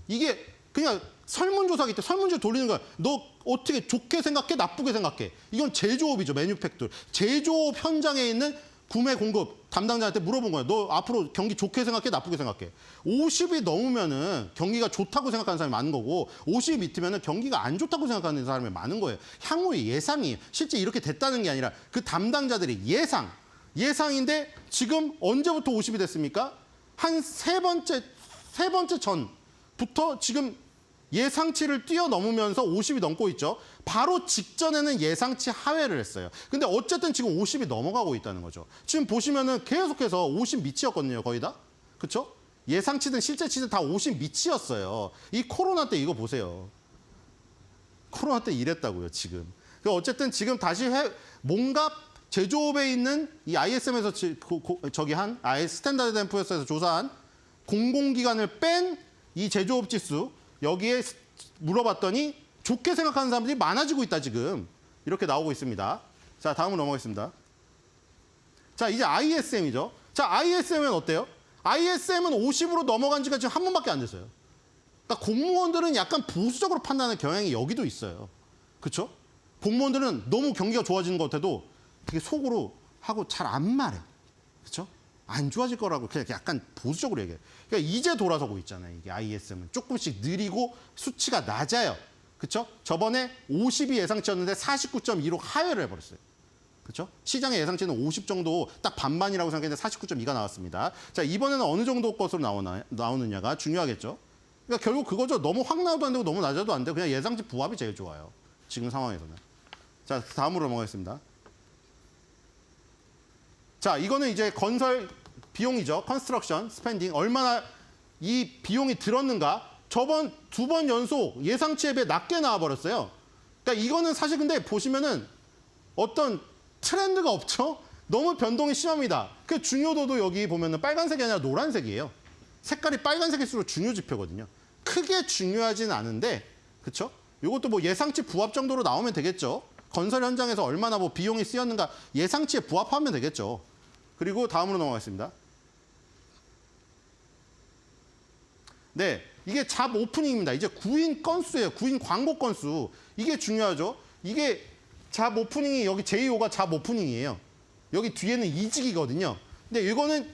이게 그냥 설문조사기 때 설문지 돌리는 거야. 너 어떻게 좋게 생각해? 나쁘게 생각해? 이건 제조업이죠. 매뉴팩tur. 제조업 현장에 있는 구매 공급 담당자한테 물어본 거예요. 너 앞으로 경기 좋게 생각해? 나쁘게 생각해? 50이 넘으면은 경기가 좋다고 생각하는 사람이 많은 거고 50이 밑으면은 경기가 안 좋다고 생각하는 사람이 많은 거예요. 향후의 예상이 실제 이렇게 됐다는 게 아니라 그 담당자들의 예상인데 지금 언제부터 50이 됐습니까? 한 세 번째 전부터 지금 예상치를 뛰어넘으면서 50이 넘고 있죠. 바로 직전에는 예상치 하회를 했어요. 근데 어쨌든 지금 50이 넘어가고 있다는 거죠. 지금 보시면은 계속해서 50 밑이었거든요, 거의 다. 그렇죠? 예상치든 실제치든 다 50 밑이었어요. 이 코로나 때 이거 보세요. 코로나 때 이랬다고요, 지금. 그러니까 어쨌든 지금 다시 뭔가 제조업에 있는 이 ISM에서 스탠다드 앤 푸어스에서 조사한 공공기관을 뺀 이 제조업 지수 여기에 물어봤더니 좋게 생각하는 사람들이 많아지고 있다, 지금. 이렇게 나오고 있습니다. 자, 다음으로 넘어가겠습니다. 자, 이제 ISM이죠. 자, ISM은 어때요? ISM은 50으로 넘어간 지가 지금 한 번밖에 안 됐어요. 그러니까 공무원들은 약간 보수적으로 판단하는 경향이 여기도 있어요. 그렇죠? 공무원들은 너무 경기가 좋아지는 것 같아도 되게 속으로 하고 잘 안 말해요. 그렇죠? 안 좋아질 거라고 그냥 약간 보수적으로 얘기해요. 그러니까 이제 돌아서고 있잖아요. 이게 ISM은 조금씩 느리고 수치가 낮아요. 그렇죠? 저번에 50이 예상치였는데 49.2로 하회를 해버렸어요. 그렇죠? 시장의 예상치는 50 정도 딱 반반이라고 생각했는데 49.2가 나왔습니다. 자, 이번에는 어느 정도 것으로 나오느냐가 중요하겠죠. 그러니까 결국 그거죠. 너무 확 나와도 안 되고 너무 낮아도 안 되고 그냥 예상치 부합이 제일 좋아요. 지금 상황에서는. 자, 다음으로 넘어가겠습니다. 자, 이거는 이제 건설 비용이죠. 컨스트럭션 스펜딩. 얼마나 이 비용이 들었는가. 저번 2번 연속 예상치에 비해 낮게 나와버렸어요. 그러니까 이거는 사실 근데 보시면은 어떤 트렌드가 없죠? 너무 변동이 심합니다. 그 중요도도 여기 보면은 빨간색이 아니라 노란색이에요. 색깔이 빨간색일수록 중요 지표거든요. 크게 중요하진 않은데, 그렇죠? 이것도 뭐 예상치 부합 정도로 나오면 되겠죠. 건설 현장에서 얼마나 뭐 비용이 쓰였는가 예상치에 부합하면 되겠죠. 그리고 다음으로 넘어가겠습니다. 네, 이게 잡 오프닝입니다. 이제 구인 건수예요. 구인 광고 건수. 이게 중요하죠. 이게 잡 오프닝이 여기 제2호가 잡 오프닝이에요. 여기 뒤에는 이직이거든요. 근데 이거는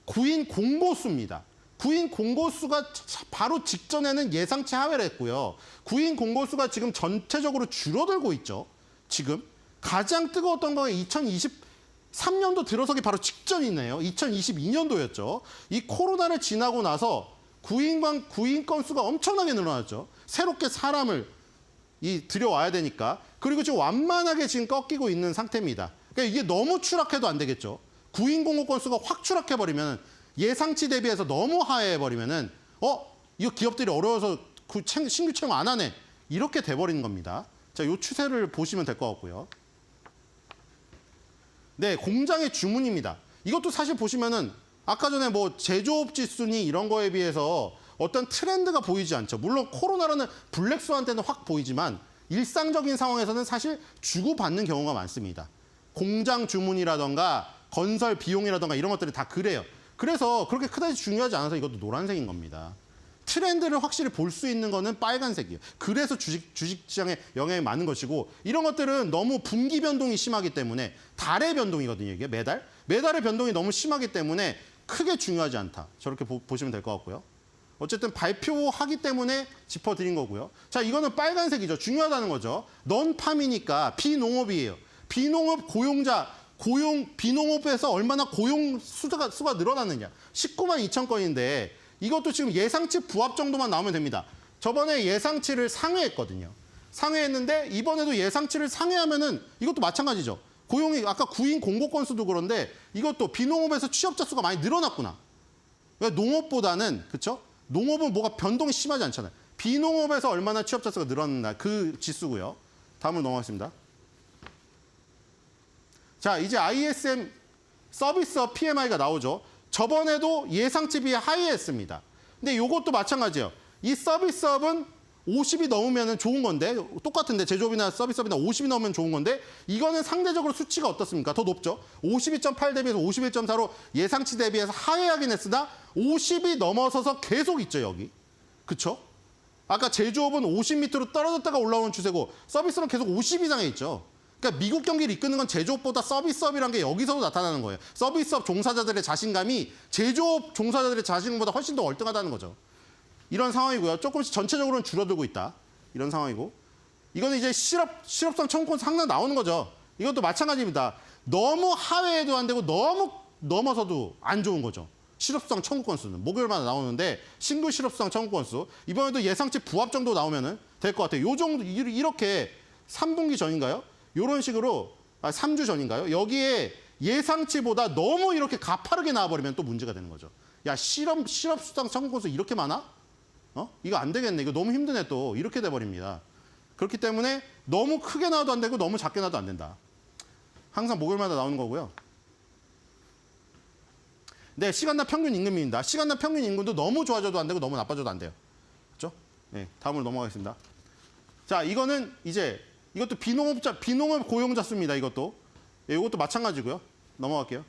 구인 공고수입니다. 구인 공고수가 바로 직전에는 예상치 하회를 했고요. 구인 공고수가 지금 전체적으로 줄어들고 있죠. 지금 가장 뜨거웠던 건 2023년도 들어서기 바로 직전이네요. 2022년도였죠. 이 코로나를 지나고 나서 구인 건수가 엄청나게 늘어났죠. 새롭게 사람을 들여와야 되니까. 그리고 지금 완만하게 지금 꺾이고 있는 상태입니다. 그러니까 이게 너무 추락해도 안 되겠죠. 구인 공고 건수가 확 추락해버리면 예상치 대비해서 너무 하해해버리면은 이거 기업들이 어려워서 신규 채용 안 하네. 이렇게 돼버리는 겁니다. 자, 이 추세를 보시면 될 것 같고요. 네, 공장의 주문입니다. 이것도 사실 보시면은 아까 전에 뭐 제조업 지수니 이런 거에 비해서 어떤 트렌드가 보이지 않죠. 물론 코로나라는 블랙스완 때는 확 보이지만 일상적인 상황에서는 사실 주고받는 경우가 많습니다. 공장 주문이라던가 건설 비용이라던가 이런 것들이 다 그래요. 그래서 그렇게 크다지 중요하지 않아서 이것도 노란색인 겁니다. 트렌드를 확실히 볼 수 있는 거는 빨간색이에요. 그래서 주식시장에 영향이 많은 것이고 이런 것들은 너무 분기 변동이 심하기 때문에 달의 변동이거든요. 이게 매달의 변동이 너무 심하기 때문에 크게 중요하지 않다. 저렇게 보시면 될 것 같고요. 어쨌든 발표하기 때문에 짚어드린 거고요. 자, 이거는 빨간색이죠. 중요하다는 거죠. 넌팜이니까 비농업이에요. 비농업 비농업에서 얼마나 고용 수가 늘어났느냐. 19만 2천 건인데 이것도 지금 예상치 부합 정도만 나오면 됩니다. 저번에 예상치를 상회했거든요. 상회했는데 이번에도 예상치를 상회하면은 이것도 마찬가지죠. 고용이 아까 구인 공고 건수도 그런데 이것도 비농업에서 취업자 수가 많이 늘어났구나. 그러니까 농업보다는 그렇죠? 농업은 뭐가 변동이 심하지 않잖아요. 비농업에서 얼마나 취업자 수가 늘어났나 그 지수고요. 다음으로 넘어가겠습니다. 자, 이제 ISM 서비스업 PMI가 나오죠. 저번에도 예상치 비해 하이했습니다. 근데 이것도 마찬가지예요. 이 서비스업은 50이 넘으면 좋은 건데 똑같은데 제조업이나 서비스업이나 50이 넘으면 좋은 건데 이거는 상대적으로 수치가 어떻습니까? 더 높죠. 52.8 대비해서 51.4로 예상치 대비해서 하회하긴 했으나 50이 넘어서서 계속 있죠, 여기. 그쵸? 아까 제조업은 50 밑으로 떨어졌다가 올라오는 추세고 서비스는 계속 50 이상에 있죠. 그러니까 미국 경기를 이끄는 건 제조업보다 서비스업이라는 게 여기서도 나타나는 거예요. 서비스업 종사자들의 자신감이 제조업 종사자들의 자신감보다 훨씬 더 월등하다는 거죠. 이런 상황이고요. 조금씩 전체적으로는 줄어들고 있다. 이런 상황이고. 이거는 이제 실업성 청구권 상당 나오는 거죠. 이것도 마찬가지입니다. 너무 하회해도 안 되고 너무 넘어서도 안 좋은 거죠. 실업성 청구 건수는 목요일마다 나오는데 신규 실업성 청구 건수 이번에도 예상치 부합 정도 나오면 될 것 같아요. 요 정도 이렇게 3분기 전인가요? 이런 식으로 3주 전인가요? 여기에 예상치보다 너무 이렇게 가파르게 나와버리면 또 문제가 되는 거죠. 야, 실업수당 청구 건수 이렇게 많아? 이거 안 되겠네. 이거 너무 힘드네 또. 이렇게 돼버립니다. 그렇기 때문에 너무 크게 나와도 안 되고 너무 작게 나와도 안 된다. 항상 목요일마다 나오는 거고요. 네, 시간당 평균 임금입니다. 시간당 평균 임금도 너무 좋아져도 안 되고 너무 나빠져도 안 돼요. 그렇죠? 네, 다음으로 넘어가겠습니다. 자, 이거는 이제 이것도 비농업 고용자 수입니다. 이것도. 네, 이것도 마찬가지고요. 넘어갈게요.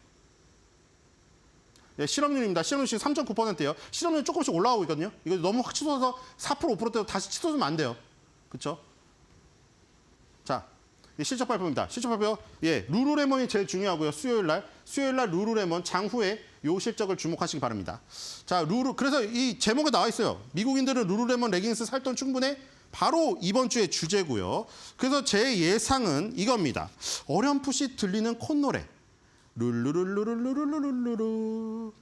네, 실업률입니다. 실업률 지금 3.9%예요. 실업률 조금씩 올라가고 있거든요. 이거 너무 확 치솟아서 4% 5%대로 다시 치솟으면 안 돼요. 그렇죠? 자, 실적 발표입니다. 실적 발표. 예, 루루레몬이 제일 중요하고요. 수요일 날 루루레몬 장후에 요 실적을 주목하시기 바랍니다. 자, 그래서 이 제목에 나와 있어요. 미국인들은 루루레몬 레깅스 살 돈 충분해? 바로 이번 주의 주제고요. 그래서 제 예상은 이겁니다. 어렴풋이 들리는 콧노래. 룰루룰루룰루룰루룰루.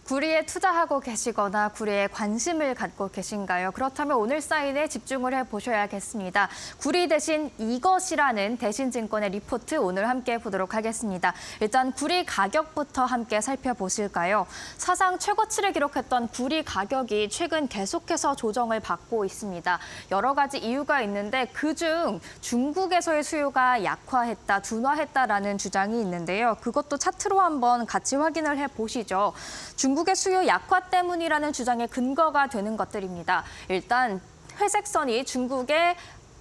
구리에 투자하고 계시거나 구리에 관심을 갖고 계신가요? 그렇다면 오늘 사인에 집중을 해보셔야겠습니다. 구리 대신 이것이라는 대신증권의 리포트 오늘 함께 보도록 하겠습니다. 일단 구리 가격부터 함께 살펴보실까요? 사상 최고치를 기록했던 구리 가격이 최근 계속해서 조정을 받고 있습니다. 여러 가지 이유가 있는데 그중 중국에서의 수요가 약화했다, 둔화했다라는 주장이 있는데요. 그것도 차트로 한번 같이 확인을 해보시죠. 중국의 수요 약화 때문이라는 주장의 근거가 되는 것들입니다. 일단 회색선이 중국의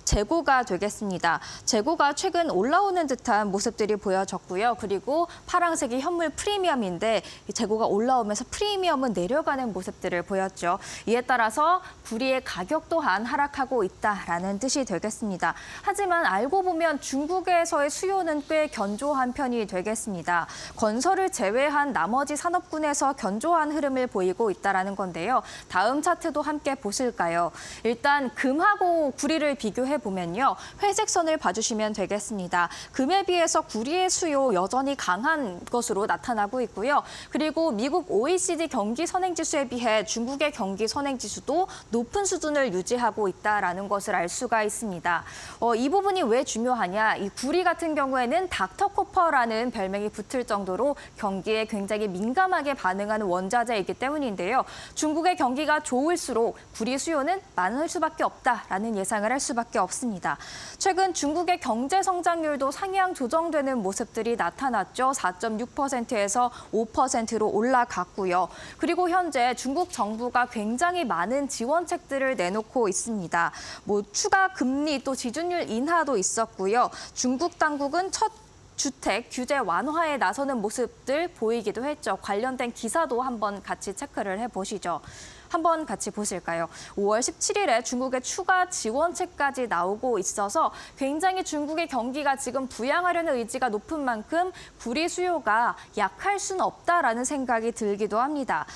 재고가 되겠습니다. 재고가 최근 올라오는 듯한 모습들이 보여졌고요. 그리고 파란색이 현물 프리미엄인데 이 재고가 올라오면서 프리미엄은 내려가는 모습들을 보였죠. 이에 따라서 구리의 가격 또한 하락하고 있다라는 뜻이 되겠습니다. 하지만 알고 보면 중국에서의 수요는 꽤 견조한 편이 되겠습니다. 건설을 제외한 나머지 산업군에서 견조한 흐름을 보이고 있다라는 건데요. 다음 차트도 함께 보실까요? 일단 금하고 구리를 비교해 보면요. 회색선을 봐주시면 되겠습니다. 금에 비해서 구리의 수요 여전히 강한 것으로 나타나고 있고요. 그리고 미국 OECD 경기 선행지수에 비해 중국의 경기 선행지수도 높은 수준을 유지하고 있다라는 것을 알 수가 있습니다. 이 부분이 왜 중요하냐? 이 구리 같은 경우에는 닥터코퍼라는 별명이 붙을 정도로 경기에 굉장히 민감하게 반응하는 원자재이기 때문인데요. 중국의 경기가 좋을수록 구리 수요는 많을 수밖에 없다라는 예상을 할 수밖에 없습니다. 최근 중국의 경제 성장률도 상향 조정되는 모습들이 나타났죠. 4.6%에서 5%로 올라갔고요. 그리고 현재 중국 정부가 굉장히 많은 지원책들을 내놓고 있습니다. 추가 금리 또 지준율 인하도 있었고요. 중국 당국은 첫 주택 규제 완화에 나서는 모습들 보이기도 했죠. 관련된 기사도 한번 같이 체크를 해보시죠. 한번 같이 보실까요? 5월 17일에 중국의 추가 지원책까지 나오고 있어서 굉장히 중국의 경기가 지금 부양하려는 의지가 높은 만큼 구리 수요가 약할 수는 없다라는 생각이 들기도 합니다.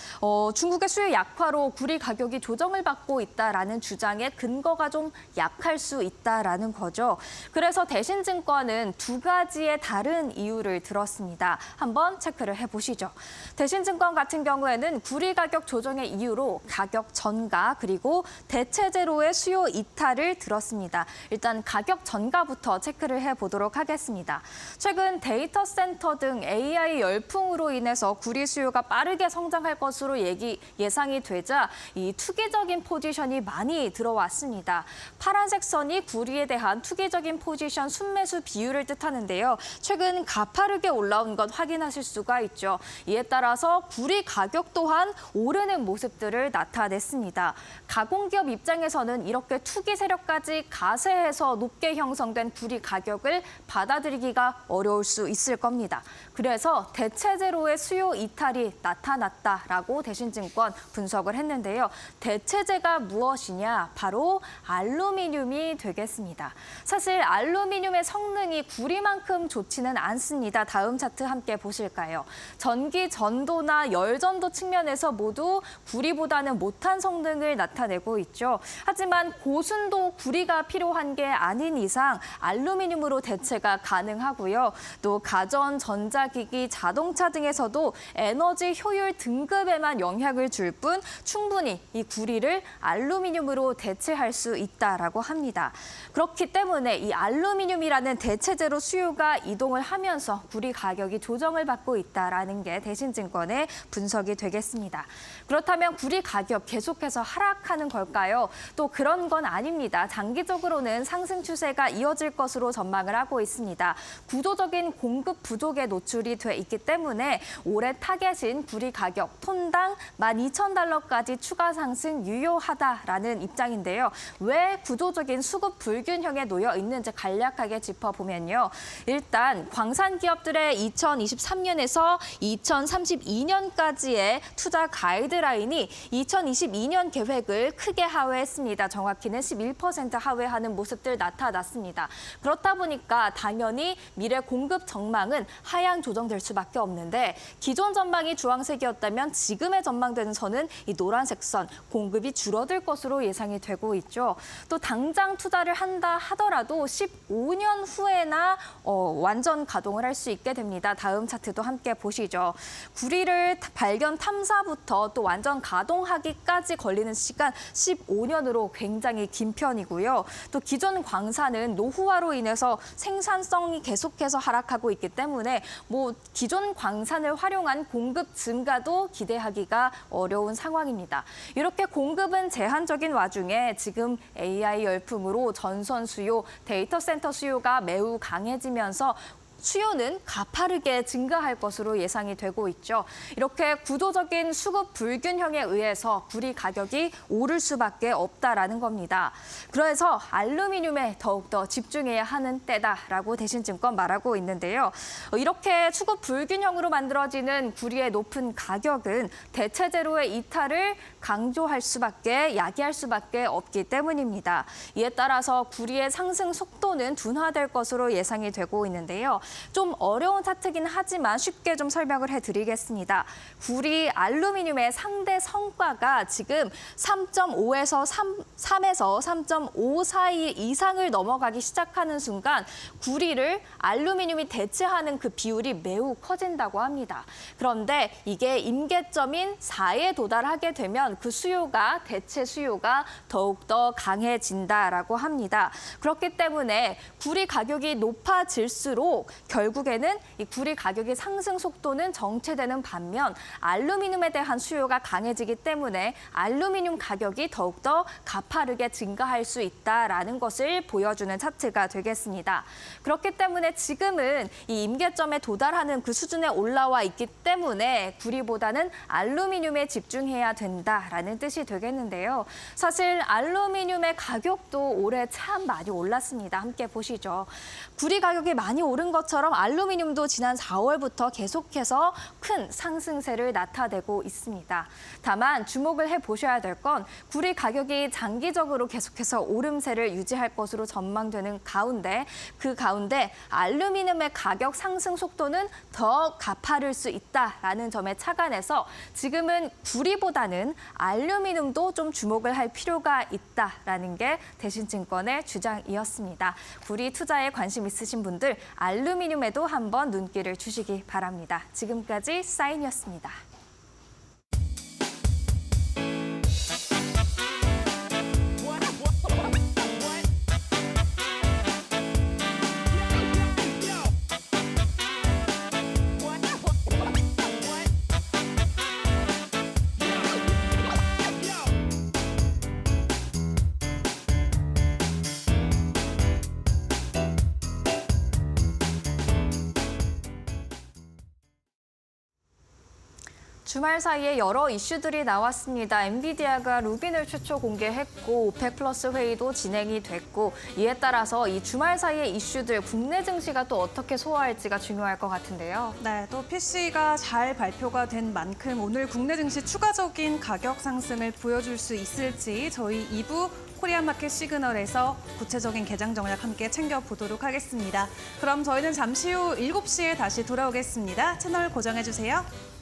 중국의 수요 약화로 구리 가격이 조정을 받고 있다라는 주장에 근거가 좀 약할 수 있다라는 거죠. 그래서 대신증권은 두 가지의 다른 이유를 들었습니다. 한번 체크를 해보시죠. 대신증권 같은 경우에는 구리 가격 조정의 이유로 가격 전가 그리고 대체재로의 수요 이탈을 들었습니다. 일단 가격 전가부터 체크를 해보도록 하겠습니다. 최근 데이터 센터 등 AI 열풍으로 인해서 구리 수요가 빠르게 성장할 것으로 예상이 되자 이 투기적인 포지션이 많이 들어왔습니다. 파란색 선이 구리에 대한 투기적인 포지션 순매수 비율을 뜻하는데요. 최근 가파르게 올라온 것 확인하실 수가 있죠. 이에 따라서 구리 가격 또한 오르는 모습들을 나타냈습니다. 가공기업 입장에서는 이렇게 투기 세력까지 가세해서 높게 형성된 구리 가격을 받아들이기가 어려울 수 있을 겁니다. 그래서 대체재로의 수요 이탈이 나타났다라고 대신증권 분석을 했는데요. 대체재가 무엇이냐? 바로 알루미늄이 되겠습니다. 사실 알루미늄의 성능이 구리만큼 좋지는 않습니다. 다음 차트 함께 보실까요? 전기 전도나 열전도 측면에서 모두 구리보다는 못한 성능을 나타내고 있죠. 하지만 고순도 구리가 필요한 게 아닌 이상 알루미늄으로 대체가 가능하고요. 또 가전, 전자기기, 자동차 등에서도 에너지 효율 등급에만 영향을 줄 뿐 충분히 이 구리를 알루미늄으로 대체할 수 있다라고 합니다. 그렇기 때문에 이 알루미늄이라는 대체재로 수요가 이동을 하면서 구리 가격이 조정을 받고 있다라는 게 대신증권의 분석이 되겠습니다. 그렇다면 구리 가격 계속해서 하락하는 걸까요? 또 그런 건 아닙니다. 장기적으로는 상승 추세가 이어질 것으로 전망을 하고 있습니다. 구조적인 공급 부족에 노출이 돼 있기 때문에 올해 타겟인 구리 가격 톤당 12,000달러까지 추가 상승 유효하다라는 입장인데요. 왜 구조적인 수급 불균형에 놓여 있는지 간략하게 짚어보면요. 일단 광산 기업들의 2023년에서 2032년까지의 투자 가이드라인이 2022년 계획을 크게 하회했습니다. 정확히는 11% 하회하는 모습들 나타났습니다. 그렇다 보니까 당연히 미래 공급 전망은 하향 조정될 수밖에 없는데 기존 전망이 주황색이었다면 지금의 전망되는 선은 이 노란색 선, 공급이 줄어들 것으로 예상이 되고 있죠. 또 당장 투자를 한다 하더라도 15년 후에나 완전 가동을 할 수 있게 됩니다. 다음 차트도 함께 보시죠. 구리를 발견 탐사부터 또 완전 가동하기까지 걸리는 시간 15년으로 굉장히 긴 편이고요. 또 기존 광산은 노후화로 인해서 생산성이 계속해서 하락하고 있기 때문에 기존 광산을 활용한 공급 증가도 기대하기가 어려운 상황입니다. 이렇게 공급은 제한적인 와중에 지금 AI 열풍으로 전선 수요, 데이터 센터 수요가 매우 강해지면서 수요는 가파르게 증가할 것으로 예상이 되고 있죠. 이렇게 구조적인 수급 불균형에 의해서 구리 가격이 오를 수밖에 없다라는 겁니다. 그래서 알루미늄에 더욱더 집중해야 하는 때다라고 대신증권 말하고 있는데요. 이렇게 수급 불균형으로 만들어지는 구리의 높은 가격은 대체재료의 이탈을 강조할 수밖에, 야기할 수밖에 없기 때문입니다. 이에 따라서 구리의 상승 속도는 둔화될 것으로 예상이 되고 있는데요. 좀 어려운 차트긴 하지만 쉽게 좀 설명을 해드리겠습니다. 구리 알루미늄의 상대 성과가 지금 3.5에서 3에서 3.5 사이 이상을 넘어가기 시작하는 순간 구리를 알루미늄이 대체하는 그 비율이 매우 커진다고 합니다. 그런데 이게 임계점인 4에 도달하게 되면 그 수요가, 대체 수요가 더욱더 강해진다라고 합니다. 그렇기 때문에 구리 가격이 높아질수록 결국에는 이 구리 가격의 상승 속도는 정체되는 반면 알루미늄에 대한 수요가 강해지기 때문에 알루미늄 가격이 더욱더 가파르게 증가할 수 있다라는 것을 보여주는 차트가 되겠습니다. 그렇기 때문에 지금은 이 임계점에 도달하는 그 수준에 올라와 있기 때문에 구리보다는 알루미늄에 집중해야 된다라는 뜻이 되겠는데요. 사실 알루미늄의 가격도 올해 참 많이 올랐습니다. 함께 보시죠. 구리 가격이 많이 오른 것처럼 알루미늄도 지난 4월부터 계속해서 큰 상승세를 나타내고 있습니다. 다만 주목을 해보셔야 될 건 구리 가격이 장기적으로 계속해서 오름세를 유지할 것으로 전망되는 가운데 그 가운데 알루미늄의 가격 상승 속도는 더 가파를 수 있다라는 점에 착안해서 지금은 구리보다는 알루미늄도 좀 주목을 할 필요가 있다라는 게 대신증권의 주장이었습니다. 구리 투자에 관심 있으신 분들 알루미늄에도 한번 눈길을 주시기 바랍니다. 지금까지 사인이었습니다. 주말 사이에 여러 이슈들이 나왔습니다. 엔비디아가 루빈을 최초 공개했고 오펙 플러스 회의도 진행이 됐고 이에 따라서 이 주말 사이의 이슈들 국내 증시가 또 어떻게 소화할지가 중요할 것 같은데요. 네, 또 PC가 잘 발표가 된 만큼 오늘 국내 증시 추가적인 가격 상승을 보여줄 수 있을지 저희 2부 코리안마켓 시그널에서 구체적인 개장 전략 함께 챙겨보도록 하겠습니다. 그럼 저희는 잠시 후 7시에 다시 돌아오겠습니다. 채널 고정해주세요.